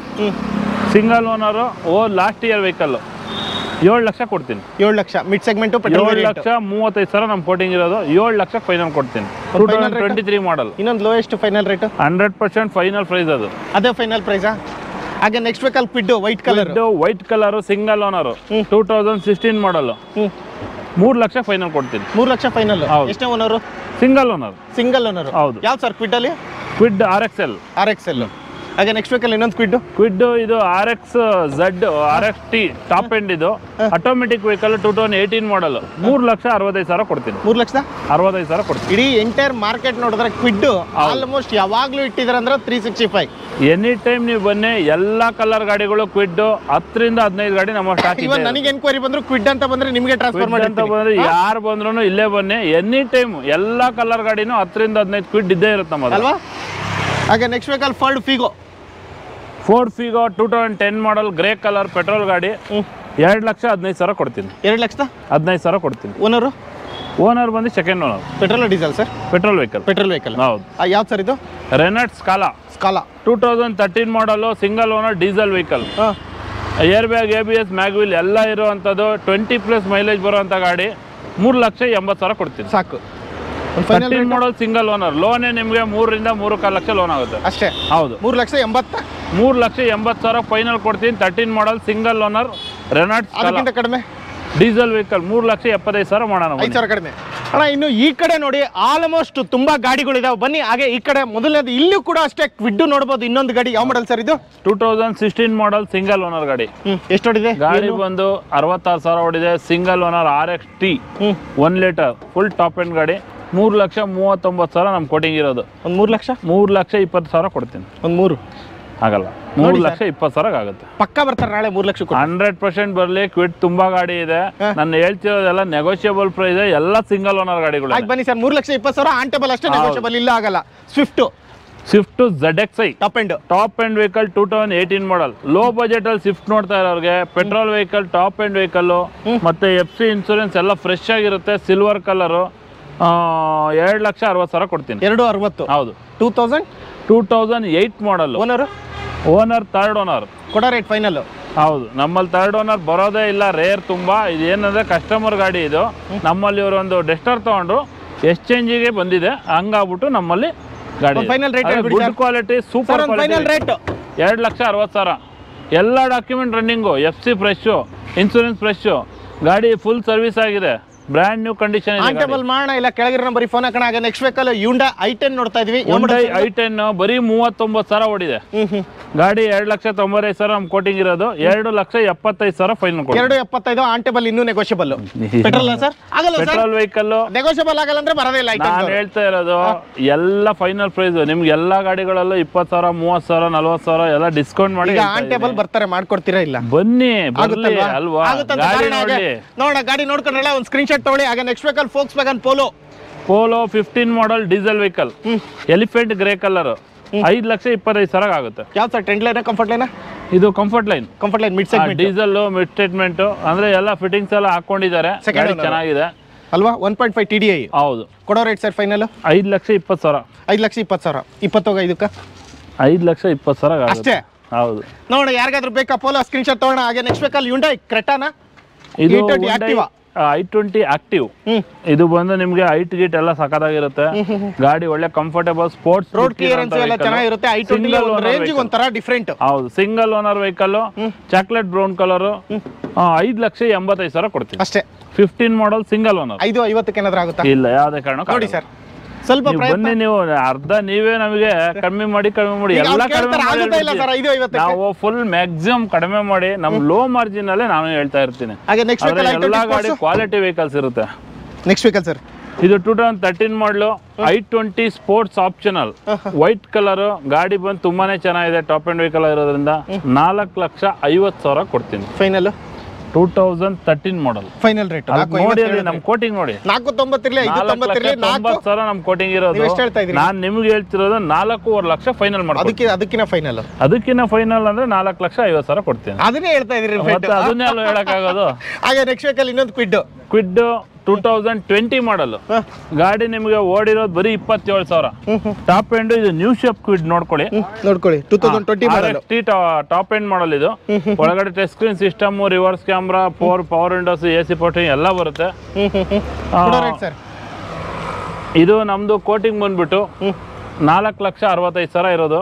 single owner, last year vehicle, 7 lakh ಕೊಡ್ತೀನಿ. 7 ಲಕ್ಷ ಮಿಡ್ ಸೆಗ್ಮೆಂಟ್, 7,35,000 ನಮ್ಮ ಕೋಟಿಂಗ್ ಇರೋದು, 7 ಲಕ್ಷ ಫೈನಲ್ ಕೊಡ್ತೀನಿ. 2023 ಮಾಡಲ್. ಇನ್ನೊಂದು lowest final rate? 100% final price ಅದು. ಅದೇ ಫೈನಲ್ ಪ್ರೈಸಾ? ಹಾಗೆ next vehicle Kwid, white colour, single owner, 2016 model, 3 lakh final ಕೊಡ್ತೀನಿ. 3 ಲಕ್ಷ ಫೈನಲ್. ಎಷ್ಟೇ ಓನರು? Single owner. ಹೌದು. ಯಾವ ಸರ್ ಕ್ವಿಡ್ ಅಲ್ಲಿ? Kwid RXL. ಹಾಗೆ ನೆಕ್ಸ್ಟ್ ವೆಹಿಕಲ್ ಇನ್ನೊಂದು ಕ್ವಿಡ್ ಇದು RXT ಟಾಪ್ ಎಂಡ್, ಇದು ಆಟೋಮೆಟಿಕ್ ವೆಹಿಕಲ್, 2018 ಮಾಡಲ್, 3,65,000 ಕೊಡ್ತೀನಿ. 3,65,000 ಕೊಡ್ತೀನಿ. ಇಡೀ ಎಂಟೈರ್ ಮಾರ್ಕೆಟ್ ನೋಡಿದ್ರೆ ಕ್ವಿಡ್ ಆಲ್ಮೋಸ್ಟ್ ಯಾವಾಗ್ಲೂ ಇಟ್ಟಿದ್ದಾರೆ ಅಂದ್ರೆ 365. ಎನಿ ಟೈಮ್ ನೀವು ಬನ್ನಿ, ಎಲ್ಲಾ ಕಲರ್ ಗಾಡಿಗಳು ಕ್ವಿಡ್ 10ರಿಂದ 15 ಗಾಡಿ ನಮ್ಮ ಸ್ಟಾಕ್ ಇದೆ. ನನಗೆ ಎನ್ಕ್ವೈರಿ ಬಂದ್ರು ಕ್ವಿಡ್ ಅಂತ ಬಂದ್ರೆ ನಿಮಗೆ ಟ್ರಾನ್ಸ್ಫರ್ ಮಾಡಿ ಅಂತ ಬಂದ್ರೆ ಯಾರು ಬಂದ್ರು ಇಲ್ಲೇ ಬನ್ನಿ. ಎನಿ ಟೈಮ್ ಎಲ್ಲಾ ಕಲರ್ ಗಾಡಿನೂ 10ರಿಂದ 15 ಕ್ವಿಡ್ ಇದ್ದೇ ಇರುತ್ತೆ ನಮ್ಮದು, ಅಲ್ವಾ? ಹಾಗೆ ನೆಕ್ಸ್ಟ್ ವೆಹಿಕಲ್ ಫೋರ್ಡ್ ಫಿಗೋ 2010 ಮಾಡಲ್, ಗ್ರೇ ಕಲರ್, ಪೆಟ್ರೋಲ್ ಗಾಡಿ, 2,15,000 ಕೊಡ್ತೀನಿ. 2,15,000 ಕೊಡ್ತೀನಿ. ಓನರ್ ಬಂದು second owner. Petrol diesel sir? Petrol vehicle. ಹೌದು. ಯಾವ್ದು ಸರ್ ಇದು? ರೆನಾಲ್ಟ್ ಸ್ಕಾಲಾ 2013 ಮಾಡಲು, single owner, diesel vehicle, air bag ABS mag wheel ಎಲ್ಲ ಇರುವಂಥದ್ದು 20+ ಮೈಲೇಜ್ ಬರುವಂಥ ಗಾಡಿ 3,80,000 ಕೊಡ್ತೀನಿ ಸಾಕು. 13 ಮಾಡಲ್ ಸಿಂಗಲ್ ಓನರ್. ಲೋನೇ ನಿಮಗೆ 3 ರಿಂದ 3.5 ಲಕ್ಷ ಲೋನ್ ಆಗುತ್ತೆ ಅಷ್ಟೇ. ಹೌದು 3,80,000. 3,80,000 ಫೈನಲ್ ಕೊಡ್ತೀನಿ. 13 ಮಾಡಲ್ ಸಿಂಗಲ್ ಓನರ್ ರೆನಾಲ್ಟ್ ಅದಕ್ಕಿಂತ ಕಡಿಮೆ ಡೀಸೆಲ್ ವೆಹಿಕಲ್ 3,75,000 ಮಾಡೋಣ. 5,000 ಕಡಿಮೆ ಅಣ್ಣ. ಇನ್ನು ಈ ಕಡೆ ನೋಡಿ ಆಲ್ಮೋಸ್ಟ್ ತುಂಬಾ ಗಾಡಿಗಳಿದಾವೆ, ಬನ್ನಿ. ಹಾಗೆ ಈ ಕಡೆ ಮೊದಲನೇದು ಇಲ್ಲೂ ಕೂಡ ಅಷ್ಟೇ ಕ್ವಿಡ್ ನೋಡಬಹುದು. ಇನ್ನೊಂದು ಗಾಡಿ ಯಾವ ಮಾಡಲ್ ಸರ್ ಇದು? 2016 ಮಾಡಲ್ ಸಿಂಗಲ್ ಓನರ್ ಗಾಡಿ. ಎಷ್ಟು ಹೊಡಿದೆ ಗಾಡಿ? ಬಂದು 66,000 ಹೊಡಿದೆ. Single owner RXT 1 litre full top end ಗಾಡಿ. 3,39,000 ನಮ್ ಕೋಟಿಂಗ್ ಇರೋದು. ಒಂದು 3 ಲಕ್ಷ 3,20,000 ಕೊಡ್ತೀನಿ. ಒಂದು 3 ಆಗಲ್ಲ, 3,20,000 ಆಗುತ್ತೆ. ಪಕ್ಕ ಬರ್ತಾರೆ ನಾಳೆ 3 ಲಕ್ಷ 100% ಬರ್ಲಿ. ಕ್ವಿಡ್ ತುಂಬಾ ಗಾಡಿ ಇದೆ. ನಾನು ಹೇಳ್ತಿರೋದೆಲ್ಲ ನೆಗೋಷಿಯಬಲ್ ಪ್ರೈಸ್, ಎಲ್ಲ ಸಿಂಗಲ್ ಓನರ್ ಗಾಡಿಗಳು. ಬನ್ನಿ ಸರ್, 3,20,000 ಆಂಟೇಬಲ್ ಅಷ್ಟೇ, ನೆಗೋಷಿಯಬಲ್ ಇಲ್ಲ, ಆಗಲ್ಲ. Swift ZXi top end vehicle 2018 model. Low budget ಅಲ್ಲಿ ಸ್ವಿಫ್ಟ್ ನೋಡ್ತಾ ಇರೋರಿಗೆ petrol vehicle, top end vehicle, ಮತ್ತೆ FC ಇನ್ಸೂರೆನ್ಸ್ ಎಲ್ಲ ಫ್ರೆಶ್ ಆಗಿರುತ್ತೆ. ಸಿಲ್ವರ್ ಕಲರ್ 2,60,000 ಕೊಡ್ತೀನಿ. 2,60. ಹೌದು. 2008 ಮಾಡಲ್. Owner third owner. ಕೊಡೋ ರೇಟ್ ಫೈನಲ್. ಹೌದು, ನಮ್ಮಲ್ಲಿ ಥರ್ಡ್ ಓನರ್ ಬರೋದೇ ಇಲ್ಲ, ರೇರ್ ತುಂಬಾ. ಇದೇನಂದ್ರೆ ಕಸ್ಟಮರ್ ಗಾಡಿ ಇದು. ನಮ್ಮಲ್ಲಿ ಇವರು ಒಂದು ಡೆಸ್ಟರ್ ತಗೊಂಡು ಎಕ್ಸ್ಚೇಂಜಿಗೆ ಬಂದಿದೆ, ಹಂಗಾಗ್ಬಿಟ್ಟು ನಮ್ಮಲ್ಲಿ ಗಾಡಿ ಗುಡ್ ಕ್ವಾಲಿಟಿ, ಸೂಪರ್ ಕ್ವಾಲಿಟಿ. 2,60,000. ಎಲ್ಲ document running, FC fresh, insurance fresh, ಗಾಡಿ ಫುಲ್ ಸರ್ವಿಸ್ ಆಗಿದೆ, ಬ್ರ್ಯಾಂಡ್ ನ್ಯೂ ಕಂಡೀಷನ್ ಇದೆ. ಆಂಟೇಬಲ್ ಮಾಡೋಣ, ಇಲ್ಲ ಕೆಳಗಿರೋ ನಂಬರ್ ಫೋನ್ ಹಾಕೋಣ. ಹಾಗೆ ನೆಕ್ಸ್ಟ್ ವೆಹಿಕಲ್ Hyundai i10 ನೋಡ್ತಾ ಇದೀವಿ. Hyundai i10 ಬರೀ 39,000 ಓಡಿದೆ. ಗಾಡಿ 2,95,000 ನಮ್ ಕೋಟಿಂಗ್ ಇರೋದು. 2,75,000 ಫೈನಲ್ ಕೊಡಿ. 2,75 ಆಂಟೇಬಲ್, ಇನ್ನೂ ನೆಗೋಷಿಯಬಲ್. ಪೆಟ್ರೋಲ್ ಸರ್ ಆಗಲ್ಲ, ಪೆಟ್ರೋಲ್ ವೆಹಿಕಲ್ ನೆಗೋಷಿಯಬಲ್ ಆಗಲ್ಲ ಅಂದ್ರೆ ಬರೋದೇ ಇಲ್ಲ. ನಾನು ಹೇಳ್ತಾ ಇರೋದು ಎಲ್ಲ ಫೈನಲ್ ಪ್ರೈಸ್. ನಿಮ್ಗೆ ಎಲ್ಲಾ ಗಾಡಿಗಳಲ್ಲೂ 20,000, 30,000, 40,000 ಎಲ್ಲ ಡಿಸ್ಕೌಂಟ್ ಮಾಡಿ. ಆಂಟೇಬಲ್ ಬರ್ತಾರೆ, ಮಾಡ್ಕೊಡ್ತೀರಾ? ಇಲ್ಲ ಬನ್ನಿ ಅಲ್ವಾ, ಗಾಡಿ ನೋಡಿ. ನೋಡ ಗಾಡಿ ನೋಡ್ಕೊಂಡ್ರಲ್ಲ, ಒಂದು ಸ್ಕ್ರೀನ್ ಶಾಟ್ ತಗೊಳ್ಳಿ. ಹಾಗೆ next vehicle Volkswagen Polo 15 model diesel vehicle, elephant grey colour, 5,25,000 ಆಗುತ್ತೆ. ಯಾವ sir? Trend line, comfort line? ಇದು comfort line mid segment, diesel mid statement. ಅಂದ್ರೆ ಎಲ್ಲ ಫಿಟ್ಟಿಂಗ್ಸ್ ಎಲ್ಲ ಹಾಕೊಂಡಿದ್ದಾರೆ, ಚೆನ್ನಾಗಿದೆ ಅಲ್ವಾ? 1.5 TDI. ಹೌದು. ಕೊಡೋ ರೇಟ್ ಸರ್ ಫೈನಲ್? 5,20,000. 5,20,000. 20 ಇದಕ್ಕೆ 5,20,000 ಅಷ್ಟೇ. ಹೌದು. ನೋಡ, ಯಾರಿಗಾದ್ರೂ ಬೇಕಾ ಪೋಲೋ ಸ್ಕ್ರೀನ್ ಶಾಟ್ ತಗೋಣ. ಹಾಗೆ ನೆಕ್ಸ್ಟ್ ವೆಹಿಕಲ್ Hyundai Creta ಇದು i20 ಆಕ್ಟಿವ್. ಇದು ಬಂದು ನಿಮ್ಗೆ ಹೈಟ್ ಗೀಟ್ ಎಲ್ಲ ಸಖತ್ತಾಗಿರುತ್ತೆ. ಗಾಡಿ ಒಳ್ಳೆ ಕಂಫರ್ಟೇಬಲ್, ಸ್ಪೋರ್ಟ್ಸ್ ರೋಡ್ ಕ್ಲಿಯರೆನ್ಸ್ ಎಲ್ಲ ಚೆನ್ನಾಗಿರುತ್ತೆ. i20 ರೇಂಜ್ ಒಂಥರ ಡಿಫರೆಂಟ್. ಹೌದು, single owner vehicle, chocolate brown colour. 5,85,000 ಕೊಡ್ತೀವಿ ಅಷ್ಟೇ. 15 ಮಾಡಲ್ ಸಿಂಗಲ್ ಓನರ್. 5,50 ಏನಾದ್ರೂ ಆಗುತ್ತಾ? ಇಲ್ಲ, ಯಾವುದೇ ಕಾರಣ ನೋಡಿ ಸರ್, ಸ್ವಲ್ಪ ಬನ್ನಿ. ನೀವು ಅರ್ಧ ನೀವೇ ನಮಗೆ ಕಡಿಮೆ ಮಾಡಿ ಎಲ್ಲ ಕಡಿಮೆ ನಾವು ಫುಲ್ ಮ್ಯಾಕ್ಸಿಮಮ್ ಕಡಿಮೆ ಮಾಡಿ ನಮ್ ಲೋ ಮಾರ್ಜಿನ್ ಅಲ್ಲೇ ನಾನು ಹೇಳ್ತಾ ಇರ್ತೀನಿ. ಎಲ್ಲ ಗಾಡಿ ಕ್ವಾಲಿಟಿ ವೆಹಿಕಲ್ಸ್ ಇರುತ್ತೆ. ನೆಕ್ಸ್ಟ್ ವೆಹಿಕಲ್ ಸರ್, ಇದು 2013 ಮಾಡಲು i20 sports optional, white colour. ಗಾಡಿ ಬಂದು ತುಂಬಾನೇ ಚೆನ್ನಾಗಿದೆ, ಟಾಪ್ ಎಂಡ್ ವೆಹಿಕಲ್ ಇರೋದ್ರಿಂದ 4,50,000 ಕೊಡ್ತೀನಿ ಫೈನಲ್. 2013 ಮಾಡಲ್ ಫೈನಲ್ ರೇಟ್ ನೋಡಿ. ನಮ್ ಕೋಟಿಂಗ್ ನೋಡಿ, 4,90,000 ನಮ್ ಕೋಟಿಂಗ್ ಇರೋದು. ನಾನ್ ನಿಮ್ಗೆ ಹೇಳ್ತಿರೋದು 4,50,000 ಲಕ್ಷ ಫೈನಲ್ ಮಾಡ್ತೀನಿ. ಅದಕ್ಕಿನ ಫೈನಲ್ ಅಂದ್ರೆ 4,50,000 ಕೊಡ್ತೀನಿ. ಅದನ್ನೇ ಹೇಳ್ತಾ ಇದೀರಿ, ಅದನ್ನೇ ಅಲ್ಲ ಹೇಳಕ್ಕಾಗೋದು. ಹಾಗೆ ನೆಕ್ಸ್ಟ್ ವೆಹಿಕಲ್ ಇನ್ನೊಂದು ಕ್ವಿಡ್ 2020 ಮಾಡಲ್. ಗಾಡಿ ನಿಮಗೆ ಓಡಿರೋದು ಬರೀ 27,000. Top end. ಇದು ನ್ಯೂ ಶೇಪ್ ಕ್ವಿಡ್ ನೋಡ್ಕೊಳ್ಳಿ. 2020 ಮಾಡಲ್ ಟಾಪ್ ಎಂಡ್ ಮಾಡಲ್. ಇದು ಒಳಗಡೆ touch screen system, reverse camera, 4 power windows, AC ಪೋರ್ಟಿಂಗ್ ಎಲ್ಲ ಬರುತ್ತೆ. ಇದು ನಮ್ದು ಕೋಟಿಂಗ್ ಬಂದ್ಬಿಟ್ಟು 4,65,000 ಇರೋದು.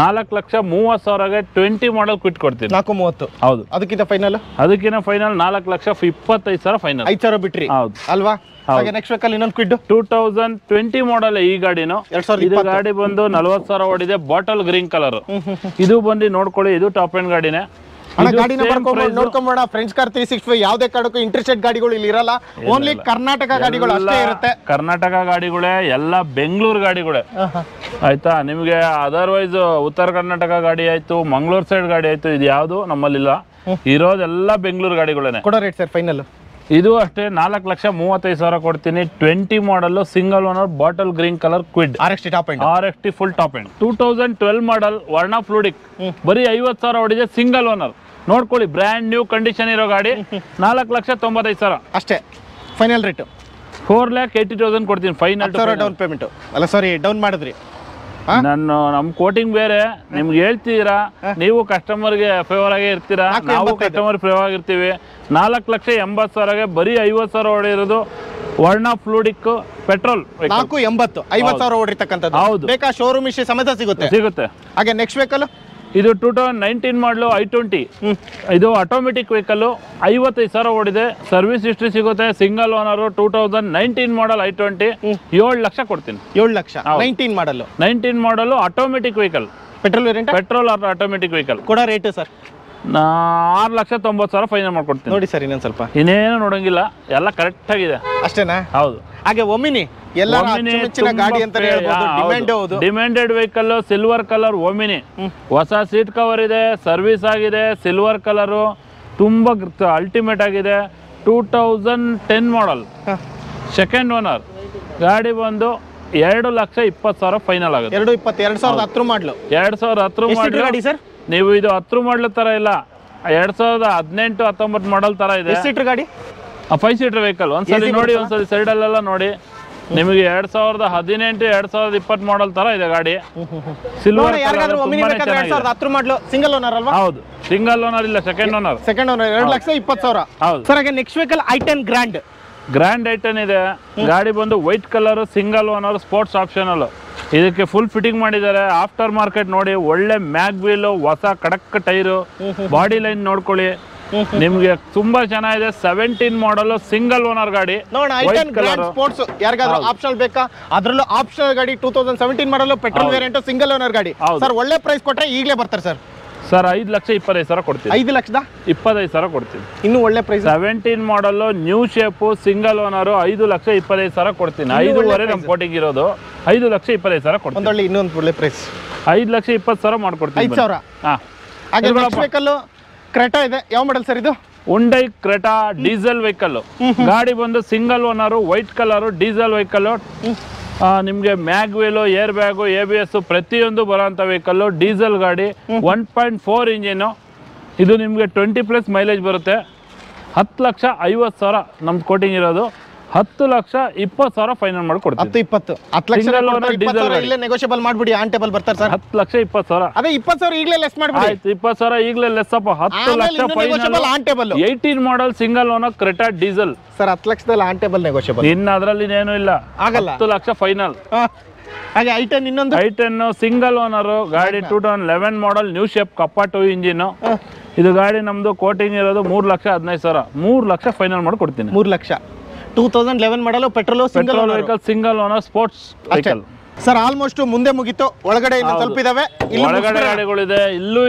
4,30,000ಗೆ 20 ಮಾಡಲ್ ಕ್ವಿಟ್ ಕೊಡ್ತೀನಿ. 4,30. ಹೌದು. ಅದಕ್ಕಿಂತ ಫೈನಲ್ 4,25,000 ಫೈನಲ್. 5,000 ಬಿಟ್ರಿ. ಹೌದು ಅಲ್ವಾ? ಹಾಗೆ ನೆಕ್ಸ್ಟ್ ವೆಹಿಕಲ್ ಇನ್ನೊಂದು ಕ್ವಿಡ್ 2020 ಮಾಡಲ್. ಈ ಗಾಡಿನು ಇದು ಗಾಡಿ ಬಂದು 40,000 ಓಡಿದೆ, ಬಾಟಲ್ ಗ್ರೀನ್ ಕಲರ್. ಇದು ಬಂದು ನೋಡ್ಕೊಳ್ಳಿ, ಇದು ಟಾಪ್ ಎಂಡ್ ಗಾಡಿನೇ. ಗಾಡಿನ ನೋಡ್ಕೊಂಬೋಣ. ಫ್ರೆಂಡ್ಸ್ ಕಾರ್ 365 ಯಾವ್ದೇ ಕಾರಣಕ್ಕೂ ಇಂಟರ್ಸ್ಟೇಟ್ ಗಾಡಿಗಳು ಇಲ್ಲಿ ಇರಲ್ಲ. ಓನ್ಲಿ ಕರ್ನಾಟಕ ಗಾಡಿಗಳು ಅಷ್ಟೇ ಇರುತ್ತೆ. ಕರ್ನಾಟಕ ಗಾಡಿಗಳೇ, ಎಲ್ಲ ಬೆಂಗಳೂರು ಗಾಡಿಗಳೇ. ಆಯ್ತಾ? ನಿಮ್ಗೆ ಅದರ್ವೈಸ್ ಉತ್ತರ ಕರ್ನಾಟಕ ಗಾಡಿ ಆಯ್ತು, ಮಂಗಳೂರು ಸೈಡ್ ಗಾಡಿ ಆಯ್ತು, ಇದು ಯಾವ್ದು ನಮ್ಮಲ್ಲಿಲ್ಲ. ಇರೋದೆಲ್ಲ ಬೆಂಗಳೂರು ಗಾಡಿಗಳೇನೆ. ಕೊಡೋ ರೇಟ್ ಸರ್ ಫೈನಲ್? ಇದು ಅಷ್ಟೇ 4,35,000 ಕೊಡ್ತೀನಿ. 20 ಮಾಡಲ್ single owner, bottle green colour Kwid, RXT full top end. 2012 ಮಾಡಲ್ ವರ್ಣ ಫ್ಲೂಡಿಕ್, ಬರೀ 50,000 ಹೊಡಿದೆ, ಸಿಂಗಲ್ ಓನರ್. ನೋಡ್ಕೊಳ್ಳಿ, ಬ್ರ್ಯಾಂಡ್ ನ್ಯೂ ಕಂಡೀಷನ್ ಇರೋ ಗಾಡಿ. 4,95,000 ಅಷ್ಟೇ ಫೈನಲ್ ರೇಟ್. 4,80,000 ಕೊಡ್ತೀನಿ ಫೈನಲ್. ಡೌನ್ ಪೇಮೆಂಟ್ ಅಲ್ಲ, ಸಾರಿ, ಡೌನ್ ಮಾಡಿದ್ರಿ. ನಮ್ಮ ಕೋಟಿಂಗ್ ಬೇರೆ, ನಿಮ್ಗೆ ಹೇಳ್ತೀರಾ, ನೀವು ಕಸ್ಟಮರ್ಗೆ ಫೇವರ್ ಆಗೇ ಇರ್ತೀರಾ, ನಾವು ಕಸ್ಟಮರ್ ಫೇವರ್ ಆಗಿರ್ತೀವಿ. 4,80,000 ಬರೀ 50,000 ಹೊಡಿರೋದು ವರ್ಣ ಫ್ಲೂಡಿಕ್ ಪೆಟ್ರೋಲ್ 480 50,000 ಓಡಿರ್ತಕ್ಕಂಥದ್ದು. ಹೌದು. ಬೇಕಾ ಶೋರೂಮ್ ಇಷ್ಟೇ ಸಮೇತ ಸಿಗುತ್ತೆ. ಹಾಗೆ ನೆಕ್ಸ್ಟ್ ವೆಹಿಕಲ್ ಇದು 2019 ಮಾಡಲು i20. ಇದು ಆಟೋಮೆಟಿಕ್ ವೆಹಿಕಲ್, 55,000 ಓಡಿದೆ. ಸರ್ವಿಸ್ ಹಿಸ್ಟ್ರಿ ಸಿಗುತ್ತೆ. ಸಿಂಗಲ್ ಓನರ್, 2019 ಮಾಡಲ್ i20, 7 ಲಕ್ಷ ಕೊಡ್ತೀನಿ. 7 ಲಕ್ಷ 19 ಮಾಡಲು automatic vehicle, petrol automatic vehicle. ಕೊಡೋ ರೇಟ್ ಸರ್ 6,90,000 ಫೈನಲ್ ಮಾಡ್ಕೊಡ್ತೀನಿ. ನೋಡಿ ಸರ್, ಇನ್ನೊಂದು ಸ್ವಲ್ಪ ಇನ್ನೇನು ನೋಡಂಗಿಲ್ಲ, ಎಲ್ಲ ಕರೆಕ್ಟ್ ಆಗಿದೆ. ಅಷ್ಟೇನಾ? ಹೌದು. ಹಾಗೆ ಒಮಿನಿ ಎಲ್ಲ ಗಾಡಿ ಅಂತ ಹೇಳ್ಬೋದು. Demanded vehicle, silver colour Omni, ಹೊಸ ಸೀಟ್ ಕವರ್ ಇದೆ, ಸರ್ವಿಸ್ ಆಗಿದೆ, ಸಿಲ್ವರ್ ಕಲರ್, ತುಂಬಾ ಅಲ್ಟಿಮೇಟ್ ಆಗಿದೆ. 2010 ಮಾಡಲ್, ಸೆಕೆಂಡ್ ಓನರ್, ಗಾಡಿ ಬಂದು 2,20,000 ಫೈನಲ್ ಆಗುತ್ತೆ. 2010 ಮಾಡಲು 2010 ಮಾಡಲು ಗಾಡಿ ಸರ್. ನೀವು ಇದು 10 ಮಾಡಲ್ ತರ ಇಲ್ಲ, 2018-19 ಮಾಡಲ್ ತರ ಇದೆ. ಸೀಟರ್ ಗಾಡಿ, 5 ಸೀಟರ್ ವೆಹಿಕಲ್. ಒಂದ್ಸಲಿ ನೋಡಿ, ಒಂದ್ಸಲಿ ಸೈಡ್ ಅಲ್ಲೆಲ್ಲ ನೋಡಿ. ನಿಮಗೆ 2018-2020 ಮಾಡಲ್ ತರ ಇದೆ ಗಾಡಿ. ಸಿಲ್ವರ್ ಮಾಡಲು ಸಿಂಗಲ್ ಓನರ್ ಅಲ್ವಾ? ಹೌದು, ಸಿಂಗಲ್ ಓನರ್ ಇಲ್ಲ, ಸೆಕೆಂಡ್ ಓನರ್. 2,20,000. ಹೌದು ಸರ್. ಹಾಗೆ next vehicle i10 grand i10 ಇದೆ. ಗಾಡಿ ಬಂದು white colour, single owner, sports optional. ಇದಕ್ಕೆ ಫುಲ್ ಫಿಟ್ಟಿಂಗ್ ಮಾಡಿದ್ದಾರೆ. ಆಫ್ಟರ್ ಮಾರ್ಕೆಟ್ ನೋಡಿ, ಒಳ್ಳೆ ಮ್ಯಾಗ್ ವೀಲ್, ಹೊಸ ಕಡಕ್ ಟೈರು, ಬಾಡಿ ಲೈನ್ ನೋಡ್ಕೊಳ್ಳಿ, ನಿಮ್ಗೆ ತುಂಬಾ ಚೆನ್ನಾಗಿದೆ. 17 ಮಾಡಲ್, ಸಿಂಗಲ್ ಓನರ್ ಗಾಡಿ. ಸ್ಪೋರ್ಟ್ಸ್ ಯಾರಿಗಾದ್ರೂ ಆಪ್ಷನಲ್ ಬೇಕಾ? ಅದರಲ್ಲೂ ಆಪ್ಷನಲ್ ಗಾಡಿ 2017 ಮಾಡಲ್, ಪೆಟ್ರೋಲ್ ವೇರಿಯಂಟ್, ಸಿಂಗಲ್ ಓನರ್ ಗಾಡಿ. ಸರ್ ಒಳ್ಳೆ ಪ್ರೈಸ್ ಕೊಟ್ರೆ ಈಗಲೇ ಬರ್ತಾರೆ ಸರ್. ಸರ್ 5,25,000 ಕೊಡ್ತೀನಿ. 5,25,000 ಕೊಡ್ತೀನಿ. ಇನ್ನು ಒಳ್ಳೆ ಪ್ರೈಸ್. 17 ಮಾಡಲ್, ನ್ಯೂ ಶೇಪ್, ಸಿಂಗಲ್ ಓನರ್, 5,25,000 ಕೊಡ್ತೀನಿ. 5.5 ನಮ್ಮ ಕೋಟಿಂಗ್ ಇರೋದು. 5,25,000 ಕೊಡ್ತೀನಿ. ಇನ್ನೊಂದು ಒಳ್ಳೆ ಪ್ರೈಸ್. 5,20,000 ಮಾಡ್ಕೊಡ್ತೀನಿ. 5,000. ಹಾಗೆ ನೆಕ್ಸ್ಟ್ ವೆಹಿಕಲ್ ಕ್ರೆಟಾ ಇದೆ. ಯಾವ ಮಾಡಲ್ ಸರ್ ಇದು? Hyundai Creta diesel vehicle. ಗಾಡಿ ಬಂದು single owner, white colour, diesel vehicle. ನಿಮಗೆ mag wheel, air bag, ABS ಪ್ರತಿಯೊಂದು ಬರೋಂಥ ವೆಹಿಕಲ್. ಡೀಸೆಲ್ ಗಾಡಿ, 1.4 ಇಂಜಿನು. ಇದು ನಿಮಗೆ 20+ ಮೈಲೇಜ್ ಬರುತ್ತೆ. 10,50,000 ನಮ್ದು ಕೋಟಿಂಗ್ ಇರೋದು. 10,20,000 ಫೈನಲ್ ಮಾಡ್ಕೊಡ್ತೀನಿ. 10,20,000 ಇಲ್ಲೇ ನೆಗೋಷಿಯಬಲ್ ಮಾಡ್ಬಿಡಿ. ಆನ್ ಟೇಬಲ್ ಬರ್ತಾರೆ ಸರ್. 10,20,000. ಅದೇ 20,000 ಈಗಲೇ ಲೆಸ್ ಮಾಡ್ಬಿಡಿ. ಆಯ್ತು, 20,000 ಈಗಲೇ ಲೆಸ್ ಅಪ್ಪ. 10 lakh final. On table 18 model, single owner, Creta diesel. Sir 10 ಲಕ್ಷದಲ್ಲಿ ಆನ್ ಟೇಬಲ್ ನೆಗೋಷಿಯಬಲ್. ಇನ್ನು ಅದರಲ್ಲಿ ಇನ್ನೇನು ಇಲ್ಲ, ಆಗಲ್ಲ. 10 ಲಕ್ಷ ಫೈನಲ್. ಹಾಗೆ i10 ಇನ್ನೊಂದು i10 ಸಿಂಗಲ್ ಓನರ್ ಗಾಡಿ, 2011 ಮಾಡಲ್, ನ್ಯೂ ಶೇಪ್, ಕಪ್ಪ 2 ಇಂಜಿನ್. ಇದು ಗಾಡಿ ನಮ್ದು ಕೋಟಿಂಗ್ ಇರೋದು 3,15,000. 3 ಲಕ್ಷ ಫೈನಲ್ ಮಾಡಿ ಕೊಡ್ತೀನಿ. 3 ಲಕ್ಷ. 2011 ಮಾಡಲು, petrol single vehicle, single owner, sports vehicle. Sir almost ಮುಂದೆ ಮುಗಿತು. ಒಳಗಡೆ ಇನ್ನು ಸ್ವಲ್ಪ ಇದಾವೆ. ಒಳಗಡೆ ಗಾಡಿಗಳಿದೆ,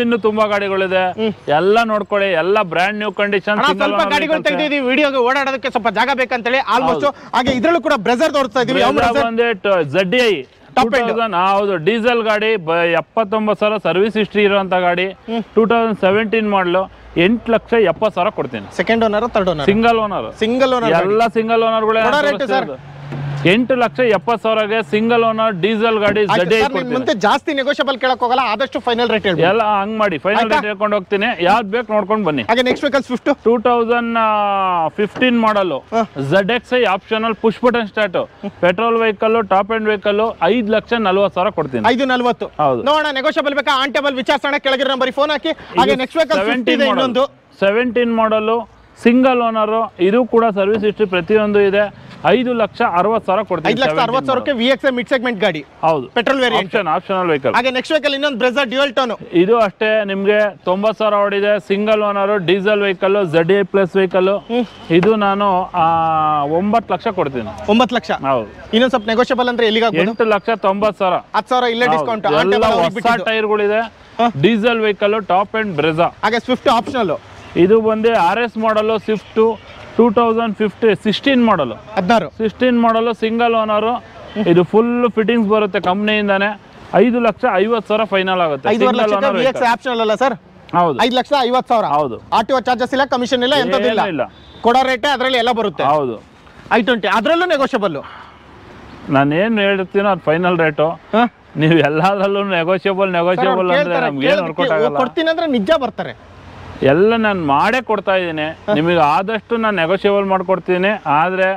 ಇನ್ನು ತುಂಬಾ ಗಾಡಿಗಳಿದೆ. ಎಲ್ಲ ನೋಡ್ಕೊಳ್ಳಿ, ಎಲ್ಲ ಬ್ರ್ಯಾಂಡ್ ನ್ಯೂ ಕಂಡೀಷನ್. ಸ್ವಲ್ಪ ಗಾಡಿಗಳು ತೆಗೆದಿದ್ದೀವಿ, ವಿಡಿಯೋಗೆ ಓಡಾಡೋದಕ್ಕೆ ಸ್ವಲ್ಪ ಜಾಗ ಬೇಕಂತೇಳಿ ಆಲ್ಮೋಸ್ಟ್. ಹಾಗೆ ಇದ್ರಲ್ಲೂ ಕೂಡ ಬ್ರೆಜರ್ ತೋರಿಸ್ತಾ ಇದೀವಿ. ZDI 2000. ಹೌದು, ಡೀಸೆಲ್ ಗಾಡಿ, 79,000 ಸರ್ವಿಸ್ ಹಿಸ್ಟ್ರಿ ಇರುವಂತ ಗಾಡಿ. 2017 ಮಾಡಲು, 8,70,000 ಕೊಡ್ತೀನಿ. Second owner, third owner? Single owner. ಎಲ್ಲ ಸಿಂಗಲ್ ಓನರ್ಗಳೇ. 8,70,000ಗೆ ಸಿಂಗಲ್ ಓನರ್ ಡೀಸೆಲ್ ಗಾಡಿ. ಮುಂದೆ ಜಾಸ್ತಿ ನೆಗೋಷಿಯಬಲ್ ಕೇಳಕ್ ಹೋಗಲ್ಲ, ಆದಷ್ಟು ಫೈನಲ್ ರೇಟ್ ಹೇಳಿ. ಎಲ್ಲ ಹಂಗ್ ಮಾಡಿ ಫೈನಲ್ ರೇಟ್ ಹೇಳ್ಕೊಂಡು ಹೋಗ್ತೀನಿ. ಯಾವ್ದು ಬೇಕು ನೋಡ್ಕೊಂಡು ಬನ್ನಿ. ಹಾಗೆ ನೆಕ್ಸ್ಟ್ ವೆಹಿಕಲ್ ಸ್ವಿಫ್ಟ್ 2015 ಮಾಡಲು, ZXi optional, push button start, petrol vehicle, top end vehicle. 5,40,000 ಕೊಡ್ತೀನಿ. 5,40,000. ಹೌದು, ನೋಡೋಣ ನೆಗೋಷಿಯಬಲ್ ಬೇಕಾ? ಆನ್ ಟೇಬಲ್ ವಿಚಾರಿಸೋಣ, ಕೆಳಗಿರೋ ನಂಬರ್ ಫೋನ್ ಹಾಕಿ. ಹಾಗೆ ನೆಕ್ಸ್ಟ್ ವೆಹಿಕಲ್ 17 ಮಾಡಲು, ಸಿಂಗಲ್ ಓನರ್. ಇದು ಕೂಡ ಸರ್ವಿಸ್ ಹಿಸ್ಟ್ರಿ ಪ್ರತಿಯೊಂದು ಇದೆ. 5,60,000 ಕೊಡ್ತೀನಿ. 5,60,000ಕ್ಕೆ VXi ಮಿಡ್ ಸೆಗ್ಮೆಂಟ್ ಗಾಡಿ. ಹೌದು, ಪೆಟ್ರೋಲ್ ವೇರಿಯಂಟ್, ಆಪ್ಷನಲ್ ವೆಹಿಕಲ್. ಹಾಗೆ ನೆಕ್ಸ್ಟ್ ವೆಹಿಕಲ್ ಇನ್ನೊಂದು ಬ್ರೆಜರ್ ಡ್ಯುಯಲ್ ಟೋನ್. ಇದು ಅಷ್ಟೇ, ನಿಮಗೆ 90,000 ಓಡಿದೆ. Single owner, diesel vehicle, ZDI plus vehicle. ಇದು ನಾನು 9 ಲಕ್ಷ ಕೊಡ್ತೀನಿ. 9 ಲಕ್ಷ. ಹೌದು, ಇನ್ನೊಂದು ಸ್ವಲ್ಪ ನೆಗೋಷಿಯಬಲ್ ಅಂದ್ರೆ ಎಲ್ಲಿಗೆ 8,90,000. 10,000 ಇಲ್ಲೇ ಡಿಸ್ಕೌಂಟ್. ಹೊಸ ಟೈರ್ಗಳಿದೆ. Diesel vehicle, top end Brezza. ಹಾಗೆ ಸ್ವಿಫ್ಟ್ ಆಪ್ಷನಲ್. ಇದು ಬಂದು RS ಮಾಡಲ್, ಸ್ವಿಫ್ಟ್ 2016 ಮಾಡಲು, 16 ಮಾಡಲು, ಸಿಂಗಲ್ ಓನರು. ಇದು ಫುಲ್ ಫಿಟ್ಟಿಂಗ್ಸ್ ಬರುತ್ತೆ ಕಂಪ್ನಿಯಿಂದಾನೆ. 5,50,000 ಫೈನಲ್ ಆಗುತ್ತೆ. ಆಪ್ಷನಲ್ ಅಲ್ಲ ಸರ್? ಹೌದು, 5,50,000. ಹೌದು, RTO ಚಾರ್ಜಸ್ ಇಲ್ಲ, ಕಮಿಷನ್ ಇಲ್ಲ, ಎಂತದಿಲ್ಲ. ಕೊಡೋ ರೇಟ್ ಅದರಲ್ಲಿ ಎಲ್ಲ ಬರುತ್ತೆ. ಹೌದು, i20 ಅದರಲ್ಲೂ ನೆಗೋಷಿಯಬಲ್. ನಾನೇನು ಹೇಳ್ತೀನೋ ಅದು ಫೈನಲ್ ರೇಟು. ನೀವು ಎಲ್ಲದರಲ್ಲೂ ನೆಗೋಷಿಯಬಲ್ ಅಂದ್ರೆ ನಮ್ಗೆ ಏನು ನೋಡ್ಕೊಟ್ಟಾಗಲ್ಲ. ಕೊಡ್ತೀನಿ ಅಂದ್ರೆ ನಿಜ ಬರ್ತಾರೆ. ಎಲ್ಲ ನಾನು ಮಾಡೇ ಕೊಡ್ತಾ ಇದ್ದೀನಿ. ನಿಮಗೆ ಆದಷ್ಟು ನಾನು ನೆಗೋಷಿಯಬಲ್ ಮಾಡ್ಕೊಡ್ತೀನಿ. ಆದರೆ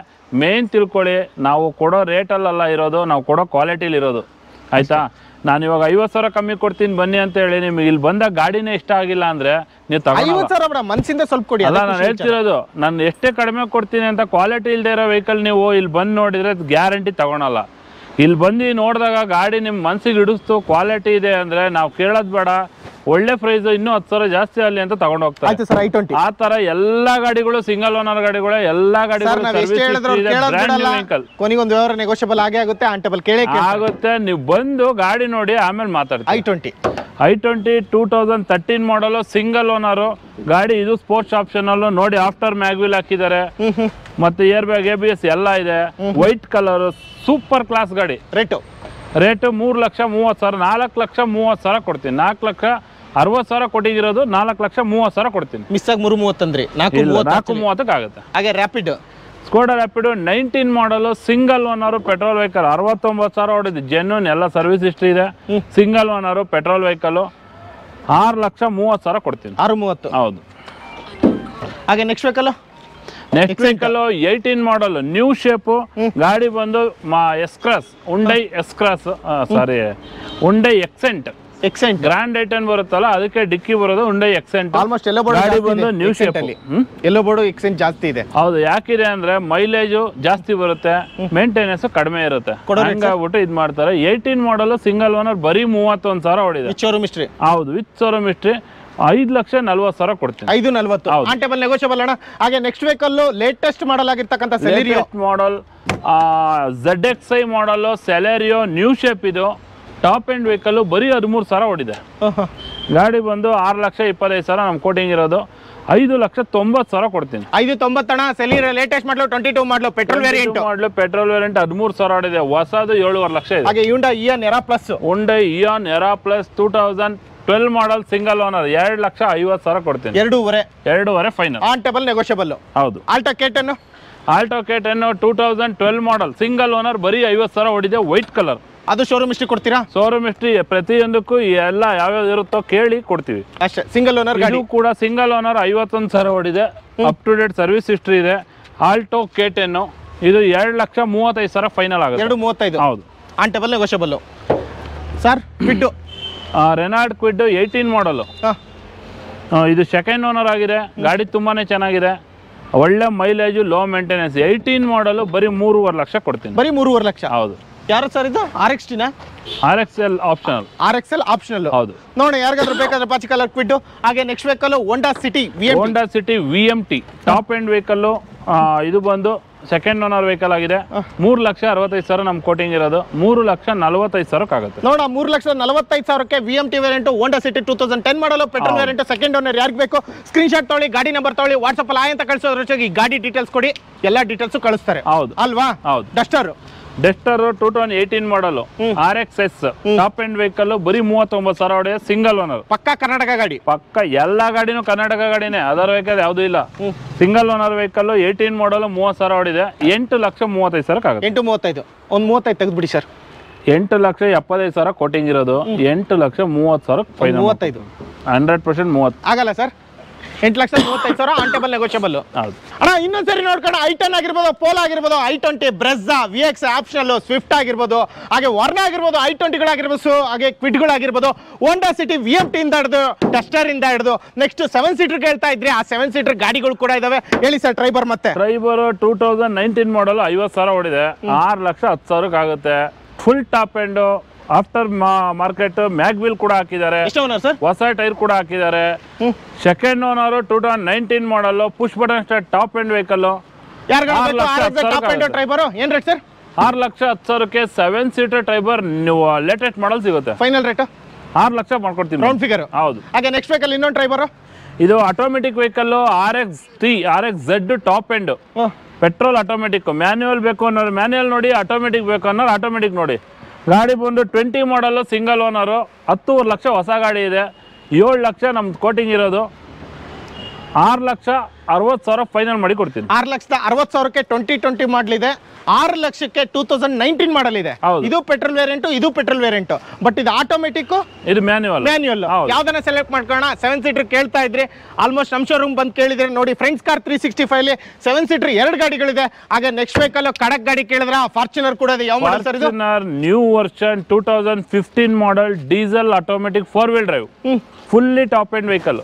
ಮೇನ್ ತಿಳ್ಕೊಳ್ಳಿ, ನಾವು ಕೊಡೋ ರೇಟಲ್ಲ ಇರೋದು, ನಾವು ಕೊಡೋ ಕ್ವಾಲಿಟಿಲಿ ಇರೋದು. ಆಯ್ತಾ? ನಾನು ಇವಾಗ 50,000 ಕಮ್ಮಿ ಕೊಡ್ತೀನಿ ಬನ್ನಿ ಅಂತ ಹೇಳಿ ನಿಮ್ಗೆ ಇಲ್ಲಿ ಬಂದಾಗ ಗಾಡಿನೇ ಇಷ್ಟ ಆಗಿಲ್ಲ ಅಂದ್ರೆ ನೀವು ತಗೊಳ್ಳಲ್ಲ. 50,000 ಮನಸ್ಸಿಂದ ಸ್ವಲ್ಪ ಕೊಡಿ. ಅಲ್ಲ ನಾನು ಹೇಳ್ತಿರೋದು, ನಾನು ಎಷ್ಟೇ ಕಡಿಮೆ ಕೊಡ್ತೀನಿ ಅಂತ ಕ್ವಾಲಿಟಿ ಇಲ್ಲದೆ ಇರೋ ವೆಹಿಕಲ್ ನೀವು ಇಲ್ಲಿ ಬಂದು ನೋಡಿದ್ರೆ ಗ್ಯಾರಂಟಿ ತಗೊಳಲ್ಲ. ಇಲ್ಲಿ ಬಂದು ನೋಡಿದಾಗ ಗಾಡಿ ನಿಮ್ಮ ಮನಸ್ಸಿಗೆ ಹಿಡಿಸ್ತು, ಕ್ವಾಲಿಟಿ ಇದೆ ಅಂದ್ರೆ ನಾವು ಕೇಳೋದು ಬೇಡ, ಒಳ್ಳೆ ಪ್ರೈಸ್ ಇನ್ನೂ 10,000 ಜಾಸ್ತಿ ಅಲ್ಲಿ ಅಂತ ತಗೊಂಡು ಹೋಗ್ತಾರೆ. ಆಯ್ತು ಸರ್, i20 ಆ ತರ ಎಲ್ಲಾ ಗಾಡಿಗಳು ಸಿಂಗಲ್ ಓನರ್ ಗಾಡಿಗಳು, ಎಲ್ಲಾ ಗಾಡಿಗಳು ಕೊನೆಗೊಂದು ವ್ಯವಹಾರ ನೆಗೋಷಿಯಬಲ್ ಆಗೇ ಆಗುತ್ತೆ, ಆಂಟೇಬಲ್ ಕೇಳೇ ಆಗುತ್ತೆ. ನೀವು ಬಂದು ಗಾಡಿ ನೋಡಿ ಆಮೇಲೆ ಮಾತಾಡ್ತೀವಿ. i20 2013 ಮಾಡಲು ಸಿಂಗಲ್ ಓನರು ಗಾಡಿ. ಇದು ಸ್ಪೋರ್ಟ್ಸ್ ಆಪ್ಷನ್ ಅಲ್ಲೂ ನೋಡಿ, ಆಫ್ಟರ್ ಮ್ಯಾಗ್ವಿಲ್ ಹಾಕಿದ್ದಾರೆ, ಮತ್ತೆ ಏರ್ ಬ್ಯಾಗ್ ABS ಎಲ್ಲ ಇದೆ, ವೈಟ್ ಕಲರ್, ಸೂಪರ್ ಕ್ಲಾಸ್ ಗಾಡಿ. ರೇಟು 3,30,000, 4,30,000 ಕೊಡ್ತೀನಿ. 4,60,000 ಕೊಟ್ಟಿಗಿರೋದು 4,30,000 ಕೊಡ್ತೀನಿ. ಮಿಸ್ ಆಗಿ 3,30 ಅಂದ್ರಿ, 4,30 ಆಗುತ್ತೆ. ಹಾಗೆ rapid Skoda Rapid 19 model single owner petrol vehicle, 69,000 ಹೊಡಿದೆ, ಜೆನ್ಯೂನ್ ಎಲ್ಲ ಸರ್ವಿಸ್ ಹಿಸ್ಟ್ರಿ ಇದೆ. ಸಿಂಗಲ್ ಓನರು ಪೆಟ್ರೋಲ್ ವೆಹಿಕಲ್ 6,30,000 ಕೊಡ್ತೀನಿ. 6,30. ಹೌದು. ಹಾಗೆ next vehicle 18 model new shape ಗಾಡಿ ಬಂದು ಹುಂಡೈ ಎಕ್ಸೆಂಟ್ ಗ್ರ್ಯಾಂಡ್ ಐಟನ್ ಬರುತ್ತಲ್ಲ, ಅದಕ್ಕೆ ಡಿಕ್ಕಿ ಬರೋದು ಹುಂಡೈ ಎಕ್ಸೆಂಟ್. ಆಲ್ಮೋಸ್ಟ್ ಎಲ್ಲ ಗಾಡಿ ಬಂದು ನ್ಯೂ ಶೇಪ್, ಎಲ್ಲೋ ಬೋರ್ಡ್ ಎಕ್ಸೆಂಟ್ ಜಾಸ್ತಿ ಇದೆ. ಹೌದು, ಯಾಕಿದೆ ಅಂದ್ರೆ ಮೈಲೇಜು ಜಾಸ್ತಿ ಬರುತ್ತೆ, ಮೇಂಟೆನೆನ್ಸ್ ಕಡಿಮೆ ಇರುತ್ತೆ, ಹಂಗಾಗ್ಬಿಟ್ಟು ಇದ್ ಮಾಡ್ತಾರೆ. 18 ಮಾಡಲ್ ಸಿಂಗಲ್ ಓನರ್ ಬರೀ 31,000 ಹೊಡಿದೆ. Showroom history. ಹೌದು, ವಿತ್ ಶೋರೂಮ್ ಹಿಸ್ಟ್ರಿ. 5,40,000 ಕೊಡ್ತೀನಿ. 5,40 ಆಂಟೇಬಲ್ ನೆಗೋಷಿಯಬಲ್ ಅಣ್ಣ. ಹಾಗೆ ನೆಕ್ಸ್ಟ್ ವೆಹಿಕಲ್ ಲೇಟೆಸ್ಟ್ ಮಾಡಲ್ ಆಗಿರ್ತಕ್ಕಂಥ ಸೆಲೆರಿಯೋ ಮಾಡಲ್, ZXi ಮಾಡಲ್ ಸೆಲೆರಿಯೋ ನ್ಯೂ ಶೇಪ್. ಇದು ಟಾಪ್ ಎಂಡ್ ವೆಹಿಕಲ್, ಬರೀ 13,000 ಹೊಡಿದೆ. ಗಾಡಿ ಬಂದು 6,25,000 ನಮ್ ಕೋಟಿಂಗ್ ಇರೋದು. 5,90,000 ಕೊಡ್ತೀನಿ. 5,90 ಅಣ್ಣ. ಸೆಲೆರಿಯೋ ಲೇಟೆಸ್ಟ್ ಮಾಡಲು 22 ಮಾಡಲು ಪೆಟ್ರೋಲ್ ವೇರಿಯಂಟ್ 13,000 ಹೊಡಿದೆ. ಹೊಸದು 7.5 ಲಕ್ಷ ಇದೆ. ಹಾಗೆ Hyundai Eon Era Plus 2012 ಮಾಡಲ್ ಸಿಂಗಲ್ ಓನರ್ 2,50,000 ಕೊಡ್ತೀನಿ. 2.5 ಫೈನಲ್. ಆಂಟೇಬಲ್ ನೆಗೋಷಿಯಬಲ್. ಹೌದು. ಆಲ್ಟೋ K10 2012 ಮಾಡಲ್ ಸಿಂಗಲ್ ಓನರ್ ಬರೀ 50,000 ಹೊಡಿದೆ, ವೈಟ್ ಕಲರ್. ಅದು ಶೋರೂಮ್ ಹಿಸ್ಟ್ರಿ ಕೊಡ್ತೀರಾ? ಶೋರೂಮ್ ಹಿಸ್ಟ್ರಿ ಪ್ರತಿಯೊಂದಕ್ಕೂ ಎಲ್ಲ ಯಾವ್ಯಾವ್ದು ಇರುತ್ತೋ ಕೇಳಿ ಕೊಡ್ತೀವಿ ಅಷ್ಟೇ. ಸಿಂಗಲ್ ಓನರ್ ಗಾಡಿ ಕೂಡ ಸಿಂಗಲ್ ಓನರ್ 51,000 ಹೊಡಿದೆ, up to date service history ಇದೆ. ಆಲ್ಟೋ K10 ಇದು 2,35,000 ಫೈನಲ್ ಆಗುತ್ತೆ. 2,35. ಹೌದು. ಆಂಟೇಬಲ್ negotiable. Sir Kwid Renault Kwid 18 model, ಇದು ಸೆಕೆಂಡ್ ಓನರ್ ಆಗಿದೆ. ಗಾಡಿ ತುಂಬಾನೇ ಚೆನ್ನಾಗಿದೆ, ಒಳ್ಳೆ ಮೈಲೇಜು, ಲೋ ಮೇಂಟೆನೆನ್ಸ್. 18 ಮಾಡಲು ಬರೀ 3.5 ಲಕ್ಷ ಕೊಡ್ತೀನಿ. ಬರೀ 3.5 ಲಕ್ಷ. ಹೌದು. ಯಾರು ಸರ್ ಇದು? RXT RXL optional. ಹೌದು. ನೋಡಿ, ಯಾರಿಗಾದ್ರೂ ಬೇಕಾದ್ರೆ ಪಾಚಿ ಕಲರ್ ಕ್ವಿಡ್. ಹಾಗೆ next vehicle Honda city VMT top end vehicle. ಇದು ಬಂದು ಸೆಕೆಂಡ್ ಓನರ್ ವೆಹಿಕಲ್ ಆಗಿದೆ. 3,65,000 ನಮ್ ಕೋಟಿಂಗ್ ಇರೋದು. 3,45,000 ಆಗುತ್ತೆ. ನೋಡ, 3,45,000 VMT ವೇರಿಯಂಟ್ ಹೋಂಡಾ ಸಿಟಿ 2010 ಮಾಡಲು ಪೆಟ್ರೋಲ್ ವೇರಿಯಂಟ್ ಸೆಕೆಂಡ್ ಓನರ್. ಯಾರಿಗೆ ಬೇಕು ಸ್ಕ್ರೀನ್ ಶಾಟ್ ತೊಗೊಳ್ಳಿ, ಗಾಡಿ ನಂಬರ್ ತೊಗೊಳ್ಳಿ, ವಾಟ್ಸಪ್ ಅಲ್ಲಿ ಅಂತ ಕಳಿಸೋದ್ರ ಜೊತೆಗೆ ಗಾಡಿ ಡೀಟೇಲ್ಸ್ ಕೊಡಿ, ಎಲ್ಲಾ ಡೀಟೇಲ್ಸ್ ಕಳಿಸ್ತಾರೆ. ಹೌದು ಅಲ್ವಾ? ಹೌದು. ಡಸ್ಟರ್ 2018 ಮಾಡಲು RXS ಟಾಪ್ ಎಂಡ್ ವೆಹಿಕಲ್ ಬರೀ 39,000 ಹೊಡೆಯ, ಸಿಂಗಲ್ ಓನರ್. ಪಕ್ಕಾ ಕರ್ನಾಟಕ ಗಾಡಿ. ಪಕ್ಕ ಎಲ್ಲಾ ಗಾಡಿನೂ ಕರ್ನಾಟಕ ಗಾಡಿನೇ, ಅದರ್ ವೆಹಿಕಲ್ ಯಾವ್ದು ಇಲ್ಲ. ಸಿಂಗಲ್ ಓನರ್ ವೆಹಿಕಲ್ 18 ಮಾಡಲ್ 30,000 ಹೊಡಿದೆ. 8,35,000 ಆಗುತ್ತೆ. 8,35. ಒಂದು 35 ತೆಗೆದ್ಬಿಡಿ ಸರ್. 8,75,000 ಕೋಟಿಂಗ್ ಇರೋದು. 8,30,000 ಫೈನಲ್. 35 100% 30 ಆಗಲ್ಲ ಸರ್. 8,35,000 ಆಂಟೇಬಲ್ ನೆಗೋಷಿಯಬಲ್. ಅಣ್ಣ ಇನ್ನೊಂದ್ಸರಿ ನೋಡ್ಕೊಂಡು i10 ಆಗಿರ್ಬೋದು, ಪೋಲೋ ಆಗಿರ್ಬೋದು, i20 Brezza, VX optional, Swift ಆಗಿರ್ಬೋದು, ಹಾಗೆ ವರ್ಣ ಆಗಿರ್ಬೋದು, i20ಗಳಾಗಿರ್ಬೋದು, ಹಾಗೆ ಕ್ವಿಡ್ಗಳಾಗಿರ್ಬೋದು, ಹೋಂಡಾ ಸಿಟಿ VMT ಇಂದ ಹಿಡಿದು ಡಸ್ಟರ್ ಇಂದ ಹಿಡಿದು ನೆಕ್ಸ್ಟ್ 7 ಸೀಟರ್ ಹೇಳ್ತಾ ಇದ್ರಿ, ಆ 7 ಸೀಟರ್ ಗಾಡಿಗಳು ಕೂಡ ಇದಾವೆ. ಹೇಳಿ ಸರ್. ಟ್ರೈಬರ್ 2019 ಮಾಡಲ್ 50,000 ಹೊಡಿದೆ. 6,10,000 ಆಗುತ್ತೆ. Full top end after market mag wheel ಕೂಡ ಹಾಕಿದ್ದಾರೆ. ಹೊಸ ಟೈರ್ ಕೂಡ ಹಾಕಿದ್ದಾರೆ. Second owner 2019 model push button start top end vehicle. 6,10,000 7 seater Triber ನೀವು ಲೇಟೆಸ್ಟ್ ಮಾಡಲ್ ಸಿಗುತ್ತೆ. ಫೈನಲ್ ರೇಟ್ 6 ಲಕ್ಷ ಮಾಡ್ಕೊಡ್ತೀವಿ. Round figure. ಹೌದು. ಹಾಗೆ ನೆಕ್ಸ್ಟ್ ವೆಹಿಕಲ್ ಇನ್ನೊಂದು ಟ್ರೈಬರ್, ಇದು automatic vehicle RXZ top end petrol automatic. Manual ಬೇಕು ಅನ್ನೋರು ಮ್ಯಾನ್ಯುವಲ್ ನೋಡಿ, ಆಟೋಮೆಟಿಕ್ ಬೇಕು ಅನ್ನೋರು ಆಟೋಮೆಟಿಕ್ ನೋಡಿ. ಗಾಡಿ ಬಂದು 20 ಮಾಡಲ್ ಸಿಂಗಲ್ ಓನರು. 10 ಲಕ್ಷ ಹೊಸ ಗಾಡಿ ಇದೆ. 7 ಲಕ್ಷ ನಮ್ದು ಕೋಟಿಂಗ್ ಇರೋದು. 6,60,000 ಫೈನಲ್ ಮಾಡಿ ಕೊಡ್ತೀನಿ. 6,60,000ಕ್ಕೆ 2020 ಮಾಡಲ್ ಇದೆ. 6,00,000ಕ್ಕೆ 2019 ಮಾಡಲ್ ಇದೆ. ಇದು ಪೆಟ್ರೋಲ್ ವೇರಿಯಂಟ್, ಇದು ಪೆಟ್ರೋಲ್ ವೇರಿಯಂಟ್. ಬಟ್ ಇದು ಆಟೋಮೆಟಿಕ್, ಇದು ಮ್ಯಾನ್ಯುವಲ್. ಯಾವ್ದನ್ನ ಸೆಲೆಕ್ಟ್ ಮಾಡ್ಕೊಳ್ಳೋಣ? 7 ಸೀಟರ್ ಕೇಳ್ತಾ ಇದ್ರಿ, ಆಲ್ಮೋಸ್ಟ್ ನಮ್ಮ ಶೋರೂಮ್ ಬಂದು ಕೇಳಿದ್ರೆ ನೋಡಿ, ಫ್ರೆಂಡ್ಸ್ ಕಾರ್ 365 7 ಸೀಟರ್ 2 ಗಾಡಿಗಳಿದೆ. ಹಾಗೆ ನೆಕ್ಸ್ಟ್ ವೆಹಿಕಲ್ ಕಡಕ್ ಗಾಡಿ ಕೇಳಿದ್ರೆ ಫಾರ್ಚುನರ್ ಕೂಡ ಇದೆ. ಯಾವ ಮಾಡಲ್ ಸರ್ ಇದು? New version 2015 model, diesel automatic 4 wheel drive, fully top end vehicle.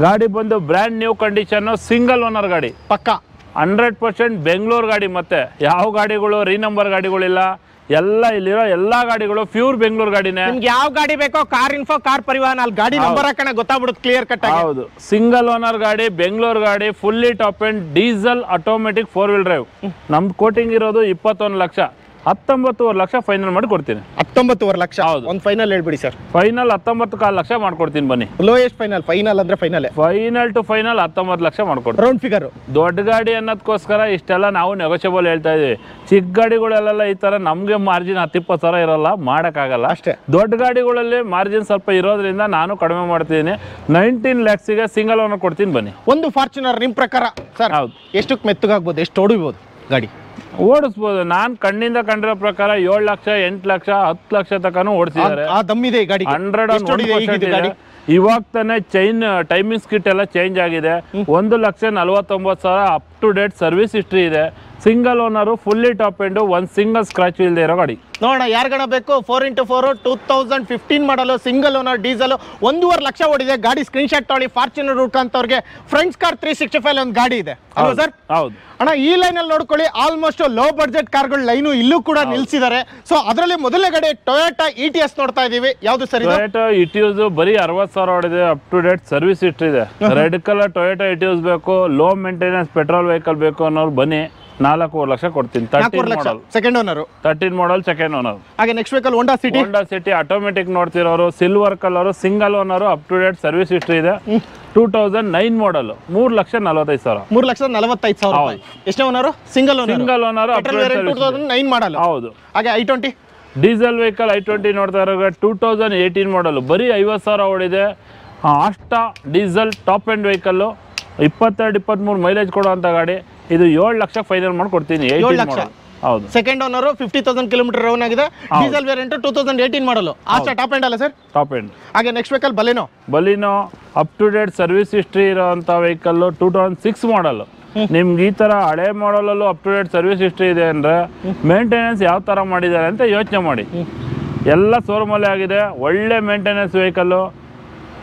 ಗಾಡಿ ಬಂದು brand new condition, single owner ಗಾಡಿ, ಪಕ್ಕ 100% ಬೆಂಗಳೂರು ಗಾಡಿ. ಮತ್ತೆ ಯಾವ ಗಾಡಿಗಳು ರೀನಂಬರ್ ಗಾಡಿಗಳಿಲ್ಲ, ಎಲ್ಲ ಇಲ್ಲಿರೋ ಎಲ್ಲಾ ಗಾಡಿಗಳು ಪ್ಯೂರ್ ಬೆಂಗಳೂರು ಗಾಡಿನೇ. ನಿಮ್ಗೆ ಯಾವ ಗಾಡಿ ಬೇಕೋ ಕಾರ್ ಇನ್ಫೋ, ಕಾರ್ ಪರಿವಾಹನ, ಅಲ್ಲಿ ಗಾಡಿ ನಂಬರ್ ಹಾಕೋಣ ಗೊತ್ತಾಗ್ಬಿಡುತ್ತೆ ಕ್ಲಿಯರ್ ಕಟ್ ಆಗಿ. ಹೌದು, ಸಿಂಗಲ್ ಓನರ್ ಗಾಡಿ, ಬೆಂಗಳೂರು ಗಾಡಿ, fully top end diesel automatic 4 wheel drive. ನಮ್ದು ಕೋಟಿಂಗ್ ಇರೋದು 21 ಲಕ್ಷ. 19.5 ಲಕ್ಷ ಫೈನಲ್ ಮಾಡಿ ಕೊಡ್ತೀನಿ. 19.5 ಲಕ್ಷ. ಒಂದು ಫೈನಲ್ ಹೇಳ್ಬಿಡಿ ಸರ್. ಫೈನಲ್ 19.4 ಲಕ್ಷ ಮಾಡ್ಕೊಡ್ತೀನಿ ಬನ್ನಿ. ಲೋಯೆಸ್ಟ್ ಫೈನಲ್, ಫೈನಲ್ ಅಂದ್ರೆ ಫೈನಲ್ ಟು ಫೈನಲ್ 19 ಲಕ್ಷ ಮಾಡ್ಕೊಡ್ತೀನಿ. Round figure. ದೊಡ್ಡ ಗಾಡಿ ಅನ್ನೋದಕ್ಕೋಸ್ಕರ ಇಷ್ಟೆಲ್ಲ ನಾವು ನೆಗೋಷಿಯಬಲ್ ಹೇಳ್ತಾ ಇದೀವಿ. ಚಿಕ್ಕ ಗಾಡಿಗಳೆಲ್ಲ ಈ ತರ ನಮ್ಗೆ ಮಾರ್ಜಿನ್ 10-20 ಸಾವಿರ ಇರಲ್ಲ, ಮಾಡಕ್ಕಾಗಲ್ಲ ಅಷ್ಟೇ. ದೊಡ್ಡ ಗಾಡಿಗಳಲ್ಲಿ ಮಾರ್ಜಿನ್ ಸ್ವಲ್ಪ ಇರೋದ್ರಿಂದ ನಾನು ಕಡಿಮೆ ಮಾಡ್ತೀನಿ. 19 lakhsಗೆ ಸಿಂಗಲ್ ಓನರ್ ಕೊಡ್ತೀನಿ ಬನ್ನಿ. ಒಂದು ಫಾರ್ಚುನರ್ ನಿಮ್ ಪ್ರಕಾರ ಸರ್ ಎಷ್ಟಕ್ಕೆ ಮೆತ್ತಗಾಗ್ಬೋದು, ಎಷ್ಟು ಹೊಡಿಬೋದು ಗಾಡಿ? ಓಡಿಸ್ಬೋದು. ನಾನ್ ಕಣ್ಣಿಂದ ಕಂಡಿರೋ ಪ್ರಕಾರ 7 ಲಕ್ಷ, 8 ಲಕ್ಷ, 10 ಲಕ್ಷ ತನಕ ಓಡಿಸಿದ್ದಾರೆ. ದಮ್ಮಿದೆ ಗಾಡಿ. 100% ಇವಾಗ ತಾನೇ ಟೈಮಿಂಗ್ಸ್ ಕಿಟ್ ಎಲ್ಲ ಚೇಂಜ್ ಆಗಿದೆ. 1,49,000 up to date service history ಇದೆ. Single owner, fully top end, ಒಂದು ಸಿಂಗಲ್ ಸ್ಕ್ರಾಚ್ ಇಲ್ಲದೆ ಇರೋ ಗಾಡಿ. ನೋಡೋಣ ಯಾರಿಗಣ ಬೇಕು. 4x4 2015 ಮಾಡಲು, ಸಿಂಗಲ್ ಓನರ್, ಡೀಸೆಲ್, 1.5 ಲಕ್ಷ ಓಡಿದೆ ಗಾಡಿ. ಸ್ಕ್ರೀನ್ ಶಾಟ್ ತೊಗೊಳ್ಳಿ. ಫಾರ್ಚುನರ್ ರೂಟ್ಕಂತವ್ರಿಗೆ ಫ್ರೆಂಡ್ಸ್ ಕಾರ್ 365 ಒಂದು ಗಾಡಿ ಇದೆ ಅಲ್ವಾ ಸರ್? ಹೌದು ಅಣ್ಣ, ಈ ಲೈನ್ ಅಲ್ಲಿ ನೋಡ್ಕೊಳ್ಳಿ, ಆಲ್ಮೋಸ್ಟ್ ಲೋ ಬಡ್ಜೆಟ್ ಕಾರ್ಗಳು ಲೈನು ಇಲ್ಲೂ ಕೂಡ ನಿಲ್ಸಿದ್ದಾರೆ. ಸೊ ಅದರಲ್ಲಿ ಮೊದಲನೇ ಗಾಡಿ ಟೊಯೋಟಾ ETS ನೋಡ್ತಾ ಇದೀವಿ. ಯಾವ್ದು ಸರ್? ಟೊಯೋಟಾ ETS ಬರೀ 60,000 ಓಡಿದೆ, up to date service history ಇದೆ. ರೆಡ್ ಕಲರ್ ಟೊಯೋಟಾ ETS ಬೇಕು, ಲೋ ಮೇಂಟೆನೆನ್ಸ್ ಪೆಟ್ರೋಲ್ ವೆಹಿಕಲ್ ಬೇಕು ಅನ್ನೋರು ಬನ್ನಿ, 4 ಲಕ್ಷ ಕೊಡ್ತೀನಿ. 13 model, second owner. 13 model, second owner. ಹಾಗೆ next vehicle Honda City automatic ನೋಡ್ತಿರೋರು, silver colour, single owner, up to date service history ಇದೆ. 2009 ಮಾಡಲ್, 3,45,000. 3,45,000. ಎಷ್ಟೇ ಓನರ್? Single owner. 2009 ಮಾಡಲ್. ಹೌದು. ಹಾಗೆ i20 ಡೀಸೆಲ್ ವೆಹಿಕಲ್ i20 ನೋಡ್ತಾ ಇರೋ 2018 ಮಾಡಲ್, ಬರೀ 50,000 ಓಡಿದೆ. Asta diesel top end vehicle, 22-23 mileage ಕೊಡುವಂತ ಗಾಡಿ. ಇದು 7 ಲಕ್ಷ ಫೈನಲ್ ಮಾಡಿ ಕೊಡ್ತೀನಿ. 7 ಲಕ್ಷ. ಹೌದು. ಸೆಕೆಂಡ್ ಓನರ್, 50,000 ಕಿಲೋಮೀಟರ್ ರನ್ ಆಗಿದೆ. Diesel variant 2018 model. Asta top end ಅಲ್ಲ ಸರ್? Top end. ಹಾಗೆ next vehicle Baleno, up to date service history ಇರೋಂಥ ವೆಹಿಕಲ್, 2006 ಮಾಡಲ್. ನಿಮ್ಗೆ ಈ ತರ ಹಳೆ ಮಾಡಲಲ್ಲೂ up to date service history ಇದೆ ಅಂದ್ರೆ ಮೇಂಟೆನೆನ್ಸ್ ಯಾವ ತರ ಮಾಡಿದ್ದಾರೆ ಅಂತ ಯೋಚನೆ ಮಾಡಿ. ಎಲ್ಲ ಶೋರೂಮಲ್ಲೇ ಆಗಿದೆ. ಒಳ್ಳೆ ಮೇಂಟೆನೆನ್ಸ್ ವೆಹಿಕಲ್ಲು,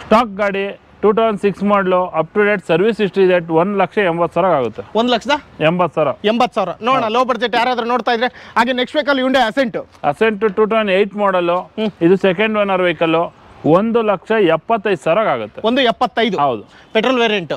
ಸ್ಟಾಕ್ ಗಾಡಿ, 2006 model, up to date service history ಇದೆ. 1,80,000 ಆಗುತ್ತೆ. 1,80,000. ನೋಡೋಣ ಲೋ ಬಡ್ಜೆಟ್ ಯಾರಾದ್ರೂ ನೋಡ್ತಾ ಇದ್ರೆ. ಹಾಗೆ ನೆಕ್ಸ್ಟ್ ವೆಹಿಕಲ್ ಹ್ಯುಂಡೈ ಅಸೆಂಟ್ 2008 ಮಾಡಲು. ಇದು ಸೆಕೆಂಡ್ ಓನರ್ ವೆಹಿಕಲ್, 1,75,000 ಆಗುತ್ತೆ. 1,75. ಹೌದು. Petrol variant.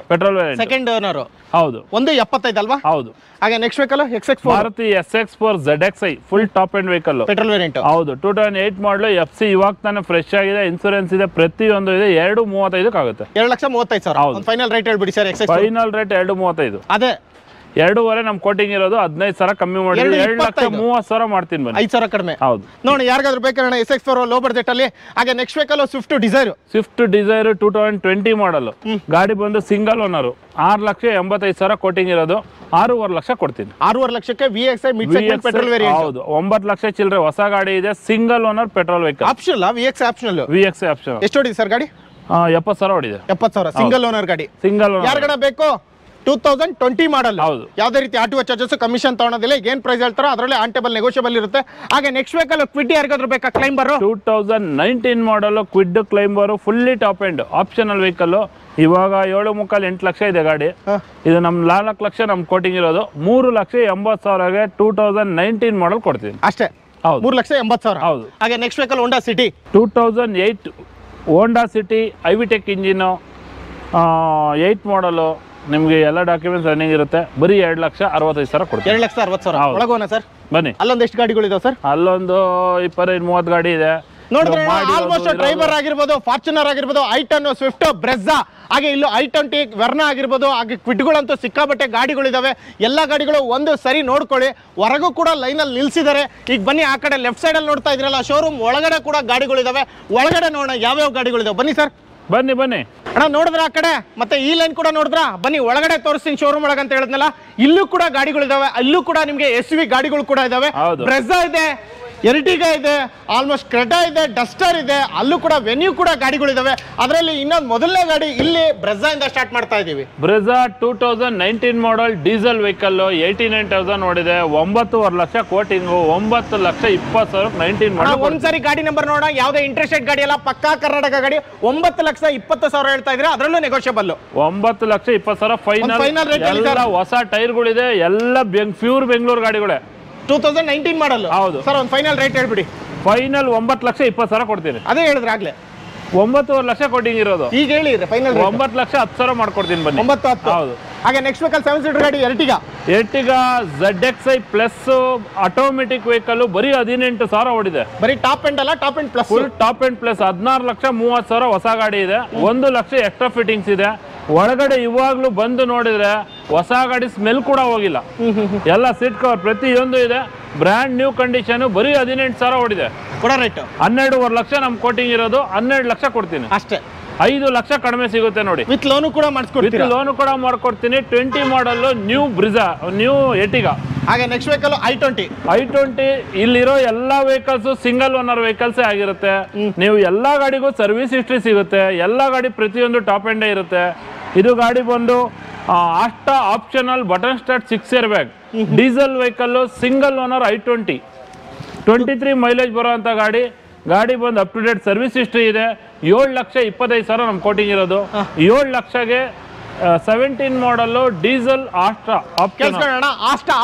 Second owner. ಹೌದು. 1,75 ಅಲ್ವಾ? ಹೌದು. ಹಾಗೆ next vehicle XX4. Maruti SX4 ZXi full top end vehicle, petrol variant. ಹೌದು. 2008 ಮಾಡಲು, FC ಇವಾಗ ತಾನೇ ಫ್ರೆಶ್ ಆಗಿದೆ, ಇನ್ಸೂರೆನ್ಸ್ ಇದೆ, ಪ್ರತಿಯೊಂದು ಇದೆ. 2,35 ಆಗುತ್ತೆ. 2,35,000. ಫೈನಲ್ ರೇಟ್ ಹೇಳ್ಬಿಡಿ ಸರ್. Final rate 2,35. ಅದೇ 2.5 ನಮ್ ಕೋಟಿಂಗ್ ಇರೋದು. 15,000 ಕಮ್ಮಿ ಮಾಡಿ 2,30,000 ಮಾಡ್ತೀನಿ ಬನ್ನಿ. 5,000 ಕಡಿಮೆ. ಹೌದು. ನೋಡಿ ಯಾರಿಗಾದ್ರೂ ಬೇಕಾದ್ರೆ SX4 ಲೋ ಬಡ್ಜೆಟ್ ಅಲ್ಲಿ. ಹಾಗೆ next vehicle Swift Dzire 2020 model. ಗಾಡಿ ಬಂದು ಸಿಂಗಲ್ ಓನರ್, 6,85,000 ಕೋಟಿಂಗ್ ಇರೋದು. 6.5 ಲಕ್ಷ ಕೊಡ್ತೀನಿ. 6.5 ಲಕ್ಷಕ್ಕೆ VXi mid segment petrol variant. ಹೌದು. 9 ಲಕ್ಷ ಚಿಲ್ಲರೆ ಹೊಸ ಗಾಡಿ ಇದೆ. Single owner petrol vehicle. Optional VXi optional. VXi optional. ಎಷ್ಟು ಹೊಡಿದೆ ಸರ್ ಗಾಡಿ? 70,000 ಹೊಡಿದೆ. 70,000 ಸಿಂಗಲ್ ಓನರ್ ಗಾಡಿ. Single owner. ಯಾರಿಗಣ ಬೇಕು? 2020 ಮಾಡಲ್. ಯಾವುದೇ ರೀತಿ ಆಟೋ ಚಾರ್ಜಸ್ ಕಮಿಷನ್ ತಗೊಳೋದಿಲ್ಲ. ಏನ್ ಪ್ರೈಸ್ ಹೇಳ್ತಾರೋ ಅದರಲ್ಲಿ ಆನ್ ಟೇಬಲ್ ನೆಗೋಷಿಯಬಲ್ ಇರುತ್ತೆ. ಹಾಗೆ ನೆಕ್ಸ್ಟ್ ವೆಹಿಕಲ್ ಕ್ವಿಡ್ ಯಾರಿಗಾದ್ರೂ ಬೇಕಾ? Climber 2019 model, Kwid Climber, fully top end, optional vehicle. ಇವಾಗ 7.5-8 ಲಕ್ಷ ಇದೆ ಗಾಡಿ. ಇದು ನಮ್ 4 ಲಕ್ಷ ನಮ್ ಕೋಟಿಂಗ್ ಇರೋದು. 3,80,000ಗೆ 2019 ಮಾಡಲ್ ಕೊಡ್ತೀನಿ ಅಷ್ಟೇ. 3,80,000. ಹೌದು. ಹಾಗೆ next vehicle Honda City 2008 Honda City iVTEC engine, 8 model. ನಿಮ್ಗೆ ಎಲ್ಲ ಡಾಕ್ಯುಮೆಂಟ್ಸ್ ರನ್ನಿಂಗ್ ಇರುತ್ತೆ. ಬರೀ 2,65,000 ಕೊಡ್ತೀವಿ. 2,60,000 ಒಳಗೋಣ ಸರ್. ಬನ್ನಿ. ಅಲ್ಲೊಂದು ಎಷ್ಟು ಗಾಡಿಗಳಿದಾವೆ ಸರ್? ಅಲ್ಲೊಂದು 25-30 ಗಾಡಿ ಇದೆ. ನೋಡಿದ್ರೆ ಆಲ್ಮೋಸ್ಟ್ ಡ್ರೈವರ್ ಆಗಿರ್ಬೋದು, ಫಾರ್ಚುನರ್ ಆಗಿರ್ಬೋದು, i10, ಸ್ವಿಫ್ಟ್, ಬ್ರೆಝಾ, ಹಾಗೆ ಇಲ್ಲೂ i20 ವೆರ್ನಾ ಆಗಿರ್ಬೋದು. ಹಾಗೆ ಕ್ವಿಡ್ಗಳಂತೂ ಸಿಕ್ಕಾಬಟ್ಟೆ ಗಾಡಿಗಳಿದಾವೆ. ಎಲ್ಲ ಗಾಡಿಗಳು ಒಂದು ಸರಿ ನೋಡ್ಕೊಳ್ಳಿ. ಹೊರಗೂ ಕೂಡ ಲೈನಲ್ಲಿ ನಿಲ್ಸಿದ್ದಾರೆ. ಈಗ ಬನ್ನಿ ಆ ಕಡೆ ಲೆಫ್ಟ್ ಸೈಡಲ್ಲಿ ನೋಡ್ತಾ ಇದ್ರಲ್ಲ ಶೋರೂಮ್ ಒಳಗಡೆ ಕೂಡ ಗಾಡಿಗಳಿದಾವೆ. ಒಳಗಡೆ ನೋಡೋಣ ಯಾವ್ಯಾವ ಗಾಡಿಗಳಿದಾವೆ. ಬನ್ನಿ ಸರ್. ಬನ್ನಿ ಬನ್ನಿ ಅಣ್ಣ ನೋಡಿದ್ರ ಆ ಕಡೆ ಮತ್ತೆ ಈ ಲೈನ್ ಕೂಡ ನೋಡಿದ್ರ ಬನ್ನಿ ಒಳಗಡೆ ತೋರಿಸ್ತೀನಿ ಶೋರೂಮ್ ಒಳಗೆ ಅಂತ ಹೇಳಿದ್ನಲ್ಲ ಇಲ್ಲೂ ಕೂಡ ಗಾಡಿಗಳು ಇದಾವೆ ಅಲ್ಲೂ ಕೂಡ ನಿಮ್ಗೆ SUV ಗಾಡಿಗಳು ಕೂಡ ಇದಾವೆ ಬ್ರೆಜಾ ಇದೆ ಎರ್ಟಿಗಾ ಇದೆ ಆಲ್ಮೋಸ್ಟ್ ಕ್ರೆಟಾ ಇದೆ ಡಸ್ಟರ್ ಇದೆ ಅಲ್ಲೂ ಕೂಡ ವೆನ್ಯೂ ಕೂಡ ಗಾಡಿಗಳು ಇದಾವೆ ಅದರಲ್ಲಿ ಇನ್ನೊಂದು ಮೊದಲನೇ ಗಾಡಿ ಇಲ್ಲಿ ಬ್ರೆಜಾ ಇಂದ ಸ್ಟಾರ್ಟ್ ಮಾಡ್ತಾ ಇದೀವಿ ಬ್ರೆಜಾ 2019 ಮಾಡೆಲ್ ಡೀಸೆಲ್ ವೆಹಿಕಲ್ 89,000 ನೋಡಿದೆ 9.5 ಲಕ್ಷ ಕೋಟಿಂಗು 9,20,000 19 ಮಾಡಲ್ ಒಂದ್ಸರಿ ಗಾಡಿ ನಂಬರ್ ನೋಡ ಯಾವುದೇ ಇಂಟ್ರೆಸ್ಟೆಡ್ ಗಾಡಿ ಎಲ್ಲ ಪಕ್ಕಾ ಕರ್ನಾಟಕ ಗಾಡಿ 9,20,000 ಹೇಳ್ತಾ ಇದ್ರೆ ಅದರಲ್ಲೂ ನೆಗೋಷಿಯಬಲ್ 9,20,000 ಫೈನಲ್ ಎಲ್ಲ ಹೊಸ ಟೈರ್ಗಳಿದೆ ಎಲ್ಲ ಪ್ಯೂರ್ ಬೆಂಗಳೂರು ಗಾಡಿಗಳೇ 2019 ಮಾಡಲ್ ಹೌದು ಸರ್ ಒಂದು ಫೈನಲ್ ರೇಟ್ ಹೇಳ್ಬಿಡಿ ಫೈನಲ್ 9,20,000 ಕೊಡ್ತೀನಿ ಅದೇ ಹೇಳಿದ್ರೆ ಆಗ್ಲೇ 9.5 ಲಕ್ಷ ಕೋಟಿಂಗ್ ಇರೋದು ಈಗ ಹೇಳಿದ್ರೆ ಫೈನಲ್ 9,10,000 ಮಾಡ್ಕೊಡ್ತೀನಿ ಬನ್ನಿ 9,10 ಹೌದು ಹಾಗೆ ನೆಕ್ಸ್ಟ್ ವೆಹಿಕಲ್ 7 ಸೀಟರ್ ಗಾಡಿ Ertiga ZXi plus automatic vehicle ಬರೀ 18,000 ಓಡಿದೆ ಬರೀ ಟಾಪ್ ಎಂಡ್ ಅಲ್ಲ top end plus full top end plus 16,30,000 ಹೊಸ ಗಾಡಿ ಇದೆ 1 ಲಕ್ಷ ಎಕ್ಸ್ಟ್ರಾ ಫಿಟ್ಟಿಂಗ್ಸ್ ಇದೆ ಒಳಗಡೆ ಇವಾಗ್ಲೂ ಬಂದು ನೋಡಿದ್ರೆ ಹೊಸ ಗಾಡಿ ಸ್ಮೆಲ್ ಕೂಡ ಹೋಗಿಲ್ಲ ಎಲ್ಲ ಸೀಟ್ ಕವರ್ ಪ್ರತಿಯೊಂದು ಇದೆ ಬ್ರ್ಯಾಂಡ್ ನ್ಯೂ ಕಂಡೀಷನ್ ಬರೀ 18,000 ಓಡಿದೆ ಕೊಡೋ ರೇಟ್ 12.5 ಲಕ್ಷ ನಮ್ ಕೋಟಿಂಗ್ ಇರೋದು 12 ಲಕ್ಷ ಕೊಡ್ತೀನಿ ಅಷ್ಟೇ 5 ಲಕ್ಷ ಕಡಿಮೆ ಸಿಗುತ್ತೆ ನೋಡಿ ವಿತ್ ಲೋನು ಕೂಡ ಮಾಡಿಸ್ಕೊಡ್ತೀರಾ ವಿತ್ ಲೋನು ಕೂಡ ಮಾಡ್ಕೊಡ್ತೀನಿ 20 ಮಾಡಲ್ ನ್ಯೂ ಬ್ರಿಜಾ ನ್ಯೂ ಎರ್ಟಿಗಾ ಹಾಗೆ ನೆಕ್ಸ್ಟ್ ವೆಹಿಕಲ್ i20 ಇಲ್ಲಿರೋ ಎಲ್ಲಾ ವೆಹಿಕಲ್ಸ್ ಸಿಂಗಲ್ ಓನರ್ ವೆಹಿಕಲ್ಸ್ ಆಗಿರುತ್ತೆ ನೀವು ಎಲ್ಲಾ ಗಾಡಿಗೂ ಸರ್ವಿಸ್ ಹಿಸ್ಟ್ರಿ ಸಿಗುತ್ತೆ ಎಲ್ಲಾ ಗಾಡಿ ಪ್ರತಿಯೊಂದು ಟಾಪ್ ಎಂಡೇ ಇರುತ್ತೆ ಇದು ಗಾಡಿ ಬಂದು ಅಷ್ಟ optional button start 6 air bag diesel vehicle single owner i20 23 mileage ಬರುವಂತ ಗಾಡಿ ಬಂದು up to date service history ಇದೆ 7,25,000 ನಮ್ ಕೋಟಿಂಗ್ ಇರೋದು 7 ಲಕ್ಷಗೆ 17 ಮಾಡಲ್ ಡೀಸೆಲ್ ಆಸ್ಟ್ರಾ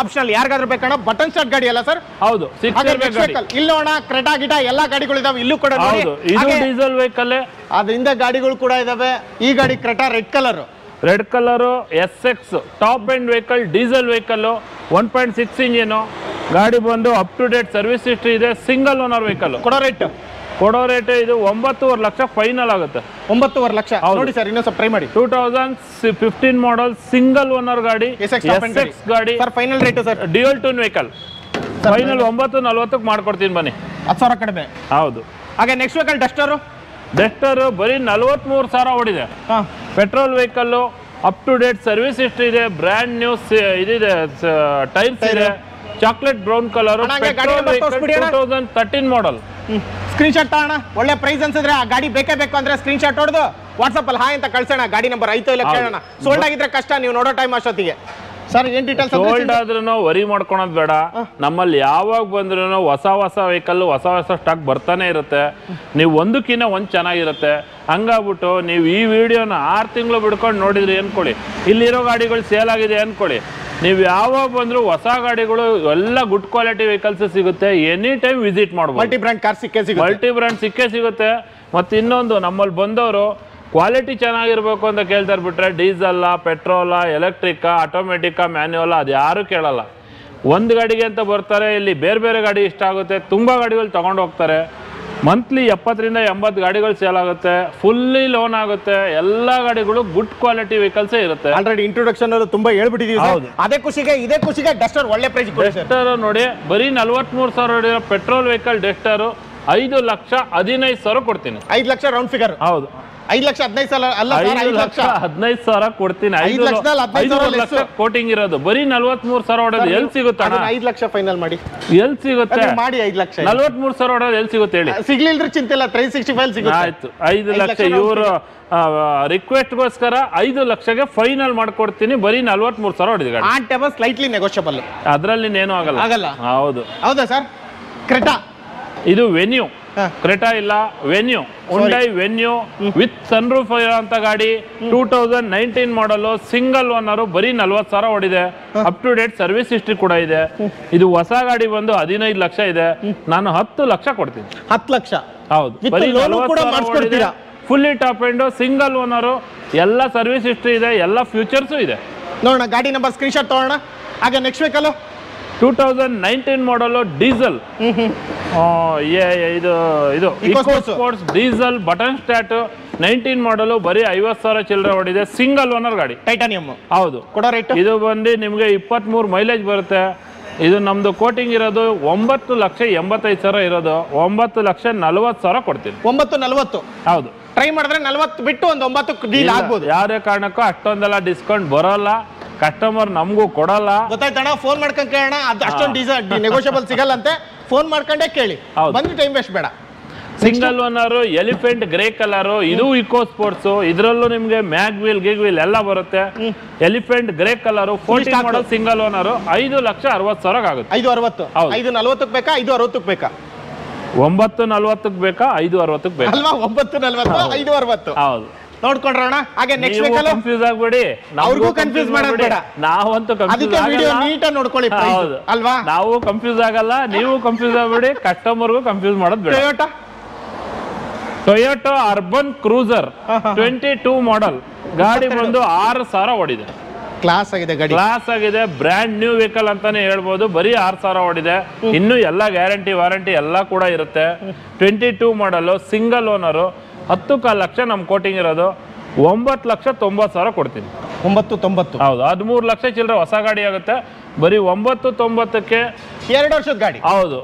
ಆಪ್ಷನಲ್ ಯಾರಿಗಾದ್ರೂ ಬೇಕಣ್ಣ ಬಟನ್ ಸ್ಟಾರ್ಟ್ ಗಾಡಿ ಅಲ್ಲ ಸರ್ ಹೌದು 6 ಇಯರ್ ಬ್ಯಾಗ್ ಗಾಡಿ ಇಲ್ಲೋಣ ಕ್ರೆಟಾ ಗಿಟಾ ಎಲ್ಲಾ ಗಾಡಿಗಳು ಇದಾವೆ ಇಲ್ಲೂ ಕೂಡ ಹೌದು ಇದು ಡೀಸೆಲ್ ವೆಹಿಕಲ್ ಅದರಿಂದ ಗಾಡಿಗಳು ಕೂಡ ಇದಾವೆ ಈ ಗಾಡಿ Creta red colour SX top end vehicle diesel vehicle 1.6 engine ಗಾಡಿ ಬಂದು up to date service history ಇದೆ ಸಿಂಗಲ್ ಓನರ್ ವೆಹಿಕಲ್ ಕೊಡೋ ರೇಟ್ ಇದು 9.5 ಲಕ್ಷ ಫೈನಲ್ ಆಗುತ್ತೆ 9.5 ಲಕ್ಷ ನೋಡಿ ಸರ್ ಇನ್ನೊಂದು ಸ್ವಲ್ಪ ಟ್ರೈ ಮಾಡಿ 2015 ಮಾಡೆಲ್ ಸಿಂಗಲ್ ಓನರ್ ಗಾಡಿ SX ಗಾಡಿ sir final rate sir dual tune vehicle final 9.40 ಮಾಡ್ಕೊಡ್ತೀನಿ ಬನ್ನಿ 10,000 ಕಡಿಮೆ ಹೌದು ಹಾಗೆ ನೆಕ್ಸ್ಟ್ ವೆಹಿಕಲ್ ಡಸ್ಟರ್ ಬರೀ 43,000 ಓಡಿದೆ petrol vehicle up to date service history ಇದೆ ಬ್ರ್ಯಾಂಡ್ ನ್ಯೂ ಇದಿದೆ ಟೈರ್ಸ್ ಇದೆ chocolate brown colour 2013 model screen shot ತಗೋಣ ಒಳ್ಳೆ ಪ್ರೈಸ್ ಅನ್ಸಿದ್ರೆ ಆ ಗಾಡಿ ಬೇಕೇ ಬೇಕು ಅಂದ್ರೆ ಸ್ಕ್ರೀನ್ ಶಾಟ್ ಹೊಡೆದು ವಾಟ್ಸಪ್ ಅಲ್ಲಿ ಹಾಯ್ ಅಂತ ಕಳ್ಸೋಣ ಗಾಡಿ ನಂಬರ್ ಐತೋ ಇಲ್ಲ ಕೇಳೋಣ ಸೋಲ್ಡ್ ಆಗಿದ್ರೆ ಕಷ್ಟ ನೀವು ನೋಡೋ ಟೈಮ್ ಅಷ್ಟೊತ್ತಿಗೆ ಸರ್ ಏನ್ ಡೀಟೇಲ್ಸ್ ಸೋಲ್ಡ್ ಆದ್ರೂ ವರಿ ಮಾಡ್ಕೊಳೋದು ಬೇಡ ನಮ್ಮಲ್ಲಿ ಯಾವಾಗ ಬಂದ್ರೂ ಹೊಸ ವೆಹಿಕಲ್ ಹೊಸ ಸ್ಟಾಕ್ ಬರ್ತಾನೆ ಇರುತ್ತೆ ನೀವು ಒಂದಕ್ಕಿಂತ ಒಂದು ಚೆನ್ನಾಗಿರುತ್ತೆ ಹಂಗಾಗ್ಬಿಟ್ಟು ನೀವು ಈ ವಿಡಿಯೋನ 6 ತಿಂಗಳು ಬಿಡ್ಕೊಂಡು ನೋಡಿದ್ರಿ ಅನ್ಕೊಳ್ಳಿ ಇಲ್ಲಿರೋ ಗಾಡಿಗಳು ಸೇಲ್ ಆಗಿದೆ ಅನ್ಕೊಳ್ಳಿ ನೀವು ಯಾವಾಗ ಬಂದ್ರು ಹೊಸ ಗಾಡಿಗಳು ಎಲ್ಲ ಗುಡ್ ಕ್ವಾಲಿಟಿ ವೆಹಿಕಲ್ಸ್ ಸಿಗುತ್ತೆ ಎನಿ ಟೈಮ್ ವಿಸಿಟ್ ಮಾಡ್ಬೋದು ಮಲ್ಟಿ ಬ್ರ್ಯಾಂಡ್ ಸಿಕ್ಕೇ ಸಿಗುತ್ತೆ ಮತ್ತೆ ಇನ್ನೊಂದು ನಮ್ಮಲ್ಲಿ ಬಂದವರು ಕ್ವಾಲಿಟಿ ಚೆನ್ನಾಗಿರ್ಬೇಕು ಅಂತ ಕೇಳ್ತಾರೆ ಬಿಟ್ರೆ ಡೀಸೆಲ್ಲ ಪೆಟ್ರೋಲ ಎಲೆಕ್ಟ್ರಿಕ್ ಆಟೋಮೆಟಿಕ್ ಮ್ಯಾನ್ಯುವಲ್ ಅದು ಯಾರು ಕೇಳಲ್ಲ ಒಂದು ಗಾಡಿಗೆ ಅಂತ ಬರ್ತಾರೆ ಇಲ್ಲಿ ಬೇರೆ ಗಾಡಿ ಇಷ್ಟ ಆಗುತ್ತೆ ತುಂಬಾ ಗಾಡಿಗಳು ತಗೊಂಡು ಹೋಗ್ತಾರೆ ಮಂತ್ಲಿ 70ರಿಂದ 80 ಗಾಡಿಗಳು ಸೇಲ್ ಆಗುತ್ತೆ ಫುಲ್ಲಿ ಲೋನ್ ಆಗುತ್ತೆ ಎಲ್ಲಾ ಗಾಡಿಗಳು ಗುಡ್ ಕ್ವಾಲಿಟಿ ವೆಹಿಕಲ್ಸ್ ಇರುತ್ತೆ ಆಲ್ರೆಡಿ ಇಂಟ್ರೊಡಕ್ಷನ್ ತುಂಬಾ ಹೇಳ್ಬಿಟ್ಟಿದೀವಿ ಇದೇ ಖುಷಿಗೆ ಡಸ್ಟರ್ ಒಳ್ಳೆ ಪ್ರೈಸ್ ಡಸ್ಟರ್ ನೋಡಿ ಬರೀ 43,000 ಪೆಟ್ರೋಲ್ ವೆಹಿಕಲ್ ಡಸ್ಟರ್ 5,15,000 ಕೊಡ್ತೀನಿ 5 ಲಕ್ಷ ರೌಂಡ್ ಫಿಗರ್ ಹೌದು 5,15,000 ಅಲ್ಲ 5,15,000 ಕೊಡ್ತೀನಿ 5 ಲಕ್ಷ ಕೋಟಿಂಗ್ ಇರೋದು ಬರೀ 43,000 ಹೊಡೆದು ಎಲ್ಲಿ ಸಿಗುತ್ತೆ 5 ಲಕ್ಷ ಫೈನಲ್ ಮಾಡಿ ಎಲ್ಲಿ ಸಿಗುತ್ತೆ ಮಾಡಿ 5 ಲಕ್ಷ 43,000 ಹೊಡೆದು ಎಲ್ಲಿ ಸಿಗುತ್ತೆ ಹೇಳಿ ಸಿಗ್ಲಿಲ್ದ್ರೆ ಚಿಂತೆ ಇಲ್ಲ 365 ಸಿಗುತ್ತೆ ಆಯ್ತು 5 ಲಕ್ಷ ಇವರು ರಿಕ್ವೆಸ್ಟ್ಗೋಸ್ಕರ 5 ಲಕ್ಷಗೆ ಫೈನಲ್ ಮಾಡ್ಕೊಡ್ತೀನಿ ಬರೀ 43,000 ಹೊಡೆದು ಗಾಡಿ ಆನ್ ಟೇಬಲ್ ಸ್ಲೈಟ್ಲಿ ನೆಗೋಷಿಯಬಲ್ ಅದರಲ್ಲಿ ಏನೂ ಆಗಲ್ಲ ಹೌದಾ ಸರ್ ಕ್ರೆಟಾ ಇದು ವೆನ್ಯೂ ಕ್ರೆಟಾ ಇಲ್ಲ Venue Hyundai Venue with sunroof ಇರೋಂಥ ಗಾಡಿ 2019 ಮಾಡಲು ಸಿಂಗಲ್ ಓನರ್ ಬರೀ 40,000 ಓಡಿದೆ up to date service history ಕೂಡ ಇದೆ ಇದು ಹೊಸ ಗಾಡಿ ಬಂದು 15 ಲಕ್ಷ ಇದೆ ನಾನು 10 ಲಕ್ಷ ಕೊಡ್ತೀನಿ 10 ಲಕ್ಷ ಹೌದು ಬರೀ 40,000 fully top end single owner ಎಲ್ಲ ಸರ್ವಿಸ್ ಹಿಸ್ಟ್ರಿ ಇದೆ ಎಲ್ಲ ಫ್ಯೂಚರ್ಸು ಇದೆ ನೋಡೋಣ ಗಾಡಿ ನಂಬರ್ ಸ್ಕ್ರೀನ್ ಶಾಟ್ ತಗೋಣ ಹಾಗೆ ನೆಕ್ಸ್ಟ್ ವೆಹಿಕಲ್ 2019 ಮಾಡಲ್ ಡೀಸೆಲ್ ಇದು ಸ್ಪೋರ್ಟ್ಸ್ ಡೀಸೆಲ್ ಬಟನ್ ಸ್ಟಾರ್ಟ್ 19 ಮಾಡಲು ಬರೀ 50,000 ಚಿಲ್ಲರೆ ಓಡಿದೆ ಸಿಂಗಲ್ ಓನರ್ ಗಾಡಿ ಟೈಟಾನಿಯಂ ಹೌದು ಕೊಡೋ ರೇಟ್ ಇದು ಬಂದು ನಿಮಗೆ 23 ಮೈಲೇಜ್ ಬರುತ್ತೆ ಇದು ನಮ್ದು ಕೋಟಿಂಗ್ ಇರೋದು 9,85,000 ಇರೋದು, 9,40,000 ಕೊಡ್ತೀನಿ. 9,40. ಹೌದು, ಟ್ರೈ ಮಾಡಿದ್ರೆ 40 ಬಿಟ್ಟು ಒಂದು 9 ಡೀಲ್ ಆಗ್ಬೋದು. ಯಾವುದೇ ಕಾರಣಕ್ಕೂ ಅಷ್ಟೊಂದೆಲ್ಲ ಡಿಸ್ಕೌಂಟ್ ಬರೋಲ್ಲ, ಕಸ್ಟಮರ್ ನಮಗೂ ಕೊಡಲ್ಲ. ಗೊತ್ತಾಯ್ತಣ್ಣ, ಫೋನ್ ಮಾಡ್ಕೊಂಡು ಕೇಳೋಣ. ಅದು ಅಷ್ಟೊಂದು ನೆಗೋಷಿಯಬಲ್ ಸಿಗಲ್ಲ ಅಂತೆ, ಫೋನ್ ಮಾಡ್ಕೊಂಡೇ ಕೇಳಿ, ಬಂದು ಟೈಮ್ ವೇಸ್ಟ್ ಬೇಡ. Single owner elephant grey colour, ಇದು ಇಕೋ ಸ್ಪೋರ್ಟ್ಸ್, ಇದರಲ್ಲೂ ನಿಮ್ಗೆ ಮ್ಯಾಗ್ ವೀಲ್ ಗಿಗ್ ವೀಲ್ ಎಲ್ಲ ಬರುತ್ತೆ. Elephant grey colour 14 model single owner 5,60,000 ಆಗುತ್ತೆ. 5,60. 5,40 ಬೇಕಾ 5,60 ಬೇಕಾ? 9,40 ಬೇಕಾ 5,60 ಬೇಕಾ ಅಲ್ವಾ? 9,40 5,60. ಹೌದು, ನೋಡ್ಕೊಂಡ್ರಣ. ಹಾಗೆ ನೆಕ್ಸ್ಟ್ ಬೇಕಲ್ಲ, ಕನ್ಫ್ಯೂಸ್ ಆಗ್ಬೇಡಿ, ಅವ್ರಿಗೂ ಕನ್ಫ್ಯೂಸ್ ಮಾಡೋಣ. ನಾವಂತೂ ಅದಕ್ಕೆ ವಿಡಿಯೋ ನೀಟಾಗಿ ನೋಡ್ಕೊಳ್ಳಿ ಅಲ್ವಾ? ನಾವು ಕನ್ಫ್ಯೂಸ್ ಆಗಲ್ಲ, ನೀವು ಕನ್ಫ್ಯೂಸ್ ಆಗ್ಬೇಡಿ, ಕಸ್ಟಮರ್ಗೂ ಕನ್ಫ್ಯೂಸ್ ಮಾಡೋದು ಬೇಡ. ಟೊಯೋಟಾ ಅರ್ಬನ್ ಕ್ರೂಸರ್ 22 ಮಾಡಲ್ ಗಾಡಿ ಬಂದು 6,000 ಓಡಿದೆ. ಕ್ಲಾಸ್ ಆಗಿದೆ ಗಾಡಿ, ಕ್ಲಾಸ್ ಆಗಿದೆ, ಬ್ರ್ಯಾಂಡ್ ನ್ಯೂ ವೆಹಿಕಲ್ ಅಂತಾನೆ ಹೇಳ್ಬೋದು. ಬರೀ 6,000 ಓಡಿದೆ. ಇನ್ನು ಎಲ್ಲ ಗ್ಯಾರಂಟಿ ವಾರಂಟಿ ಎಲ್ಲ ಕೂಡ ಇರುತ್ತೆ. 22 ಮಾಡಲು ಸಿಂಗಲ್ ಓನರು, 10 ಲಕ್ಷ ನಮ್ ಕೋಟಿಂಗ್ ಇರೋದು, 9,90,000 ಕೊಡ್ತೀನಿ. 9,90. ಹೌದು, 13 ಲಕ್ಷ ಚಿಲ್ಲರೆ ಹೊಸ ಗಾಡಿ ಆಗುತ್ತೆ. ಬರೀ 9,90ಕ್ಕೆ 2 ವರ್ಷದ ಗಾಡಿ. ಹೌದು,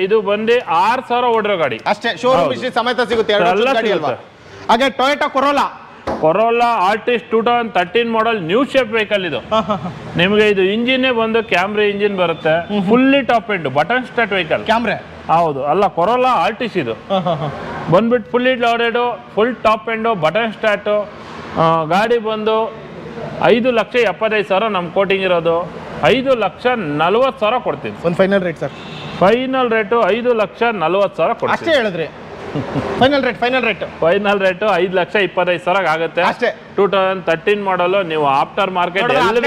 ಇದು ಬಂದು 6,000 ಓಡಿರೋ ಗಾಡಿ ಅಷ್ಟೇ. ಶೋರೂಮ್ ಹಿಸ್ಟ್ರಿ ಸಮೇತ ಸಿಗುತ್ತೆ. 2 ವರ್ಷದ ಗಾಡಿ ಅಲ್ವಾ? ಹಾಗೆ ಟೊಯೋಟಾ ಕೊರೋಲಾ ಆರ್ಟಿಸ್ಟ್ 2013 ಮಾಡಲ್ ನ್ಯೂ ಶೇಪ್ ವೆಹಿಕಲ್ ಇದು. ನಿಮಗೆ ಇದು ಇಂಜಿನ್ ಬಂದು ಕ್ಯಾಮ್ರಿ ಇಂಜಿನ್ ಬರುತ್ತೆ, fully top end button start vehicle. Camera? ಹೌದು, ಅಲ್ಲ, ಕೊರೋಲಾ ಆರ್ಟಿಸ್ಟ್ ಇದು ಬಂದ್ಬಿಟ್ಟು fully loaded, full top end button start ಗಾಡಿ ಬಂದು 5,75,000 ನಮ್ ಕೋಟಿಂಗ್ ಇರೋದು, 5,40,000 ಕೊಡ್ತೀನಿ. ಒಂದು final rate sir? Final rate 5,40,000 ಕೊಡ್ತೀನಿ. ಅಷ್ಟೇ ಹೇಳಿದ್ರಿ? ಫೈನಲ್ ರೇಟ್ 5,25,000 ಆಗುತ್ತೆ ಅಷ್ಟೇ. 2013 ಮಾಡಲು. ನೀವು ಆಫ್ಟರ್ ಮಾರ್ಕೆಟ್ ಎಲ್ಲಿ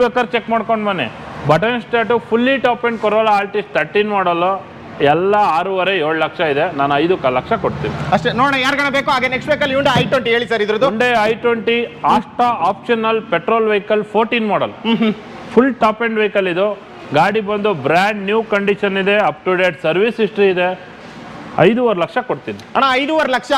ಬೇಕಾದ್ರೆ ಚೆಕ್ ಮಾಡ್ಕೊಂಡು ಬನ್ನಿ. Button start fully top and corolla artist 13 ಮಾಡಲು ಎಲ್ಲ 6,5,7 ಲಕ್ಷ ಇದೆ. ನಾನು 5 ಲಕ್ಷ ಕೊಡ್ತೀನಿ ಅಷ್ಟೇ. ನೋಡೋಣ ಯಾರ್ಗಣ ಬೇಕು. ಹಾಗೆ ನೆಕ್ಸ್ಟ್ ವೆಹಿಕಲ್ Hyundai i20 ಹೇಳಿ ಸರ್. ಇದ್ರದ್ದು Hyundai i20 Asta optional petrol vehicle 14 model, full top end vehicle ಇದು. ಗಾಡಿ ಬಂದು ಬ್ರ್ಯಾಂಡ್ ನ್ಯೂ ಕಂಡೀಷನ್ ಇದೆ, up to date service history ಇದೆ. 5,5 ಲಕ್ಷ ಕೊಡ್ತೀನಿ ಅಣ್ಣ. 5,5 lakh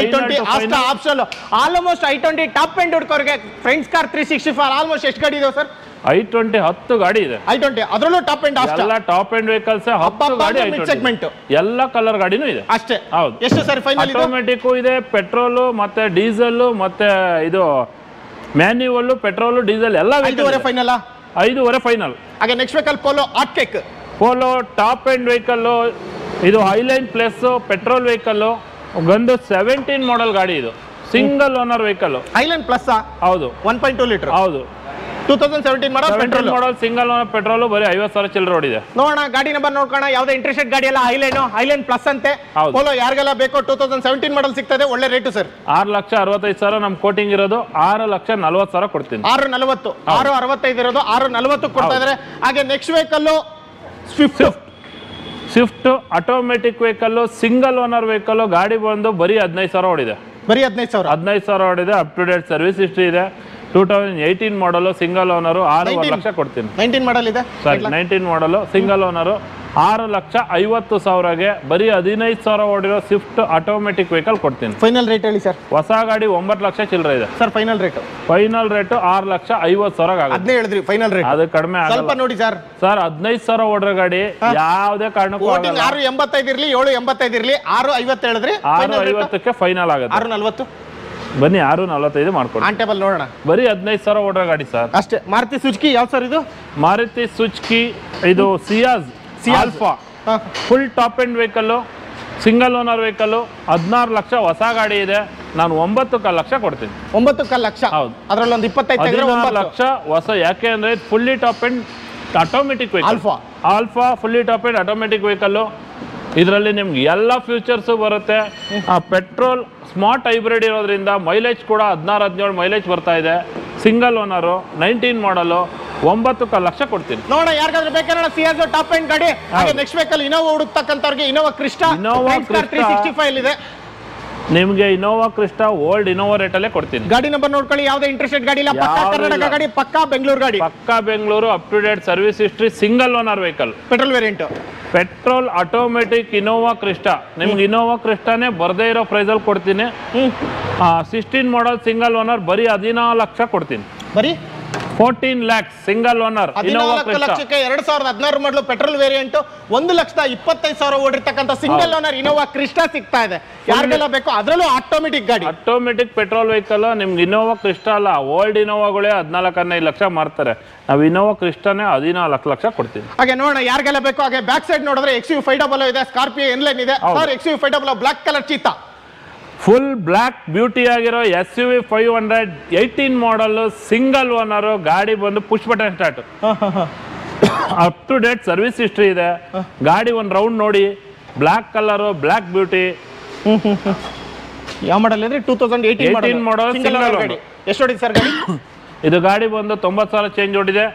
i20 Asta optional. Almost i20 top end ಹುಡುಕರಿಗೆ ಫ್ರೆಂಡ್ಸ್ ಕಾರ್ 365 ಆಲ್ಮೋಸ್ಟ್ ಎಷ್ಟು ಗಾಡಿ ಇದೆ ಸರ್? i20 10 ಗಾಡಿ ಇದೆ. i20 ಅದರಲ್ಲೂ ಟಾಪ್ ಅಂಡ್ ಆಸ್ಟಾ, ಎಲ್ಲ ಟಾಪ್ ಅಂಡ್ ವೆಹಿಕಲ್ಸ್ 10 ಗಾಡಿ ಸೆಗ್ಮೆಂಟ್, ಎಲ್ಲ ಕಲರ್ ಗಾಡಿನೂ ಇದೆ ಅಷ್ಟೇ. ಹೌದು. ಎಷ್ಟು ಸರ್ ಫೈನಲ್? ಆಟೋಮೆಟಿಕ್ ಇದೆ, ಪೆಟ್ರೋಲ್ ಮತ್ತೆ ಡೀಸೆಲ್ ಮತ್ತೆ ಇದು ಮ್ಯಾನ್ಯುವಲ್, ಪೆಟ್ರೋಲ್ ಡೀಸೆಲ್ ಎಲ್ಲ. 5,500 ಫೈನಲ್? 5,500 ಫೈನಲ್. ಹಾಗೆ next vehicle polo top end vehicle ಇದು ಹೈಲೈನ್ ಪ್ಲಸ್ ಪೆಟ್ರೋಲ್ ವೆಹಿಕಲ್ ಒಂದು 17 ಮಾಡಲ್ ಗಾಡಿ ಇದು, single owner vehicle. Highline plus? ಹೌದು. 1.2 ಲೀಟರ್. ಹೌದು, 2017 ಮಾಡಲ್ ಸಿಂಗಲ್ ಓನರ್ ಪೆಟ್ರೋಲ್ ಬರೀ 50,000 ಚಿಲ್ಲರೆ ಓಡಿದೆ. ನೋಡೋಣ ಗಾಡಿ ನಂಬರ್ ನೋಡ್ಕೋಣ. ಯಾವ್ದೇ ಇಂಟ್ರೆಸ್ಟೆಡ್ ಗಾಡಿ ಎಲ್ಲ ಹೈಲೈನ್ ಪ್ಲಸ್ ಅಂತೆ. ಪೋಲೋ ಯಾರಿಗೆಲ್ಲ ಬೇಕೋ 2017 ಮಾಡಲ್ ಸಿಗ್ತದೆ, ಒಳ್ಳೆ ರೇಟು ಸರ್. 6,65,000 ನಮ್ ಕೋಟಿಂಗ್ ಇರೋದು, 6,40,000 ಕೊಡ್ತೀನಿ. 6,40, 6,65 ಇರೋದು 6,40 ಕೊಡ್ತಾ ಇದಾರೆ. ಹಾಗೆ next vehicle Swift automatic vehicle, single owner vehicle. ಗಾಡಿ ಬಂದು ಬರೀ 15,000 ಓಡಿದೆ. ಬರೀ 15,000 ಓಡಿದೆ, up to date service history ಇದೆ. 2018 ಮಾಡಲು ಸಿಂಗಲ್ ಓನರು, 6 ಲಕ್ಷ ಕೊಡ್ತೀನಿ. 19 ಮಾಡಲ್ ಇದೆ ಸರಿ, 19 ಮಾಡಲು ಸಿಂಗಲ್ ಓನರು 6,50,000ಗೆ ಬರೀ 15,000 ಓಡಿರೋ ಸ್ವಿಫ್ಟ್ ಆಟೋಮೆಟಿಕ್ ವೆಹಿಕಲ್ ಕೊಡ್ತೀನಿ. ಫೈನಲ್ ರೇಟ್ ಹೇಳಿ ಸರ್. ಹೊಸ ಗಾಡಿ 9 ಲಕ್ಷ ಚಿಲ್ಲರೆ ಇದೆ ಸರ್. ಫೈನಲ್ ರೇಟ್ 6,50,000 ಆಗುತ್ತೆ. ಅದನ್ನೇ ಹೇಳಿದ್ರಿ ಫೈನಲ್ ರೇಟ್. ಅದು ಕಡಿಮೆ ಆಗಲ್ಲ ಸ್ವಲ್ಪ ನೋಡಿ ಸರ್. 15,000 ಓಡಿರೋ ಗಾಡಿ ಯಾವುದೇ ಕಾರಣಕ್ಕೂ 6,85 ಇರ್ಲಿ 7,85 ಇರ್ಲಿ 6,50 ಹೇಳಿದ್ರಿ. 6,50ಕ್ಕೆ ಫೈನಲ್ ಆಗುತ್ತೆ. 6,40 ಬನ್ನಿ, 6,45 ಮಾಡ್ಕೊಂಡು ಆನ್ ಟೇಬಲ್ ನೋಡೋಣ. ಬರೀ 15,000 ಓಡಿರೋ ಗಾಡಿ ಸರ್ ಅಷ್ಟೇ. ಮಾರುತಿ ಸುಜುಕಿ ಯಾವ ಸರ್ ಇದು? ಮಾರುತಿ ಸುಜುಕಿ ಇದು ಸಿಯಾಜ್ alpha, full top end vehicle, single owner vehicle, 16 lakh ಹೊಸ ಗಾಡಿ ಇದೆ. ನಾನು 9 ಲಕ್ಷ ಕೊಡ್ತೀನಿ. 9 ಲಕ್ಷ? ಹೌದು. ಅದರಲ್ಲಿ ಒಂದು 25 ಲಕ್ಷ ಹೊಸ. ಯಾಕೆ ಅಂದ್ರೆ fully top and automatic vehicle, alpha fully top and automatic vehicle. ಇದರಲ್ಲಿ ನಿಮ್ಗೆ ಎಲ್ಲ ಫ್ಯೂಚರ್ಸು ಬರುತ್ತೆ. ಪೆಟ್ರೋಲ್ ಸ್ಮಾರ್ಟ್ ಹೈಬ್ರಿಡ್ ಇರೋದ್ರಿಂದ ಮೈಲೇಜ್ ಕೂಡ 16-17 ಮೈಲೇಜ್ ಬರ್ತಾ ಇದೆ. ಸಿಂಗಲ್ ಓನರು, 19 ಮಾಡಲು, 9 ಲಕ್ಷ ಕೊಡ್ತೀನಿ. ನೋಡ ಯಾರಿಗಾದ್ರೂ ಬೇಕಾದ್ರೆ ಸಿಯಾಜ್ ಟಾಪ್ ಅಂಡ್ ಗಾಡಿ. ಹಾಗೆ ನೆಕ್ಸ್ಟ್ ವೆಹಿಕಲ್ ಇನೋವಾ ಹುಡುಕ್ತಕ್ಕಂಥವ್ರಿಗೆ ಇನೋವಾ ಕ್ರಿಸ್ಟಾ 365 ಇದೆ. ನಿಮಗೆ ಇನೋವಾ ಕ್ರಿಸ್ಟಾ ಓಲ್ಡ್ ಇನೋವಾ ರೇಟಲ್ಲೇ ಕೊಡ್ತೀನಿ. ಗಾಡಿ ನಂಬರ್ ನೋಡ್ಕೊಳ್ಳಿ. ಯಾವುದೇ ಇಂಟ್ರೆಸ್ಟೆಡ್ ಗಾಡಿ ಇಲ್ಲ, ಪಕ್ಕಾ ಕರ್ನಾಟಕ ಗಾಡಿ, ಪಕ್ಕಾ ಬೆಂಗಳೂರು ಗಾಡಿ, ಪಕ್ಕಾ Bengaluru, up to date service history, single owner vehicle, petrol variant, petrol automatic Innova Crysta. ನಿಮ್ಗೆ ಇನೋವಾ ಕ್ರಿಸ್ಟಾನೇ ಬರದೇ ಇರೋ ಪ್ರೈಸಲ್ಲಿ ಕೊಡ್ತೀನಿ. 16 ಮಾಡಲ್ ಸಿಂಗಲ್ ಓನರ್ ಬರೀ 14 ಲಕ್ಷ ಕೊಡ್ತೀನಿ. ಬರೀ 14 lakhs ಸಿಂಗಲ್ ಓನರ್ ಇನೋವಾ 14 ಲಕ್ಷಕ್ಕೆ 2016 ಮಾಡಲು ಪೆಟ್ರೋಲ್ ವೇರಿಯಂಟ್ 1,25,000 ಓಡಿರ್ತಕ್ಕಂಥ ಸಿಂಗಲ್ ಓನರ್ ಇನೋವಾ ಕ್ರಿಸ್ಟಾ ಸಿಗ್ತಾ ಇದೆ. ಯಾರಿಗೆಲ್ಲ ಬೇಕು ಅದರಲ್ಲೂ ಆಟೋಮೆಟಿಕ್ ಗಾಡಿ, ಆಟೋಮೆಟಿಕ್ ಪೆಟ್ರೋಲ್ ವೆಹಿಕಲ್. ನಿಮ್ಗೆ ಇನೋವಾ ಕ್ರಿಸ್ಟಾ ಅಲ್ಲ, ಓಲ್ಡ್ ಇನೋವಾಗಳೇ 14-15 ಲಕ್ಷ ಮಾರ್ತಾರೆ. ನಾವು ಇನೋವಾ ಕ್ರಿಸ್ಟಾನೇ 14 ಲಕ್ಷ ಕೊಡ್ತೀವಿ. ಹಾಗೆ ನೋಡೋಣ ಯಾರಿಗೆಲ್ಲ ಬೇಕು. ಹಾಗೆ ಬ್ಯಾಕ್ ಸೈಡ್ ನೋಡಿದ್ರೆ XUV500 ಇದೆ, ಸ್ಕಾರ್ಪಿಯೋ ಎನ್ಲೈನ್ ಇದೆ sir. XUV500 black colour cheetah, full black beauty ಆಗಿರೋ SUV 500 18 ಮಾಡಲ್ ಸಿಂಗಲ್ ಓನರ್ ಗಾಡಿ ಬಂದು push button start, up to date service history ಇದೆ. ಗಾಡಿ ಒಂದು ರೌಂಡ್ ನೋಡಿ, ಬ್ಲ್ಯಾಕ್ ಕಲರ್, ಬ್ಲ್ಯಾಕ್ ಬ್ಯೂಟಿ. ಯಾವ ಮಾಡಲ್ ಇದ್ರೆ 2018 ಮಾಡಲ್ ಸಿಂಗಲ್ ಗಾಡಿ. ಎಷ್ಟು ಹೊಡಿದೆ ಸರ್ ಗಾಡಿ? ಇದು ಗಾಡಿ ಬಂದು 90,000 ಚೇಂಜ್ ಹೊಡಿದೆ.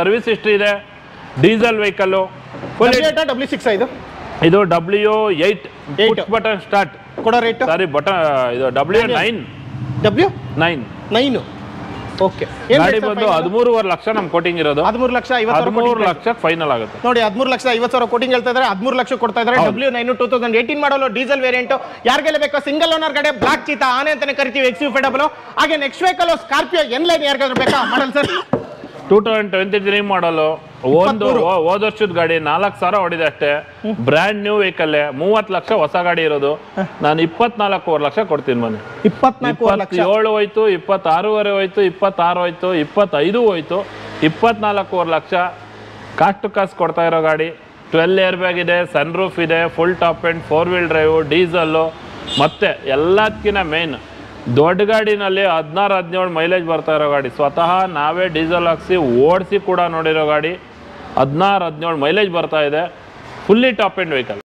ಸರ್ವಿಸ್ ಹಿಸ್ಟ್ರಿ ಇದೆ. Diesel vehicle. W6 ಇದು W8 ಪುಷ್ ಬಟನ್ ಸ್ಟಾರ್ಟ್. ಕೊಡೋ ರೇಟ್ ಸಾರಿ ಬಟನ್ ಇದು W9. W9 okay. ಗಾಡಿ ಬಂದು 13.5 ಲಕ್ಷ ನಮ್ ಕೋಟಿಂಗ್ ಇರೋದು. 13,50,000 ಲಕ್ಷ ಫೈನಲ್ ಆಗುತ್ತೆ ನೋಡಿ. 13,50,000 ಕೋಟಿಂಗ್ ಹೇಳ್ತಾ ಇದ್ದಾರೆ, 13 ಲಕ್ಷ ಕೊಡ್ತಾ ಇದ್ದಾರೆ. W9 2018 ಮಾಡಲು ಡೀಸೆಲ್ ವೇರಿಯಂಟ್. ಯಾರಿಗೆಲ್ಲ ಬೇಕು ಸಿಂಗಲ್ ಓನರ್ ಗಾಡಿ, ಬ್ಲಾಕ್ ಚೀತಾ ಆನೆ ಅಂತಾನೆ ಕರಿತೀವಿ XUV500. ಹಾಗೆ ನೆಕ್ಸ್ಟ್ ವೆಹಿಕಲ್ ಸ್ಕಾರ್ಪಿಯೋ ಎನ್ಲೈನ್ ಯಾರಿಗಾದ್ರೂ ಬೇಕಾ ಮಾಡಲ್ ಸರ್? 2023 ಮಾಡಲು ಹೋದ ವರ್ಷದ ಗಾಡಿ 4,000 ಹೊಡಿದೆ ಅಷ್ಟೇ. ಬ್ರ್ಯಾಂಡ್ ನ್ಯೂ ವೆಹಿಕಲ್, 30 ಲಕ್ಷ ಹೊಸ ಗಾಡಿ ಇರೋದು. ನಾನು 24.5 ಲಕ್ಷ ಕೊಡ್ತೀನಿ ಮನೆ. 27 ಹೋಯ್ತು, 26.5 ಹೋಯ್ತು, 26 ಹೋಯ್ತು, 25 ಹೋಯ್ತು, 24.5 ಲಕ್ಷ ಕಾಸ್ಟ್ ಟು ಕಾಸ್ಟ್ ಕೊಡ್ತಾ ಇರೋ ಗಾಡಿ. 12 ಏರ್ ಬ್ಯಾಗ್ ಇದೆ, ಸನ್ ರೂಫ್ ಇದೆ, full top end 4 wheel drive, diesel. ಮತ್ತೆ ಎಲ್ಲದಕ್ಕಿಂತ ಮೇನ್ ದೊಡ್ಡ ಗಾಡಿನಲ್ಲಿ 16-17 ಮೈಲೇಜ್ ಬರ್ತಾ ಇರೋ ಗಾಡಿ. ಸ್ವತಃ ನಾವೇ ಡೀಸೆಲ್ ಹಾಕ್ಸಿ ಓಡಿಸಿ ಕೂಡ ನೋಡಿರೋ ಗಾಡಿ. 16-17 ಮೈಲೇಜ್ ಬರ್ತಾ ಇದೆ. Fully top end vehicle.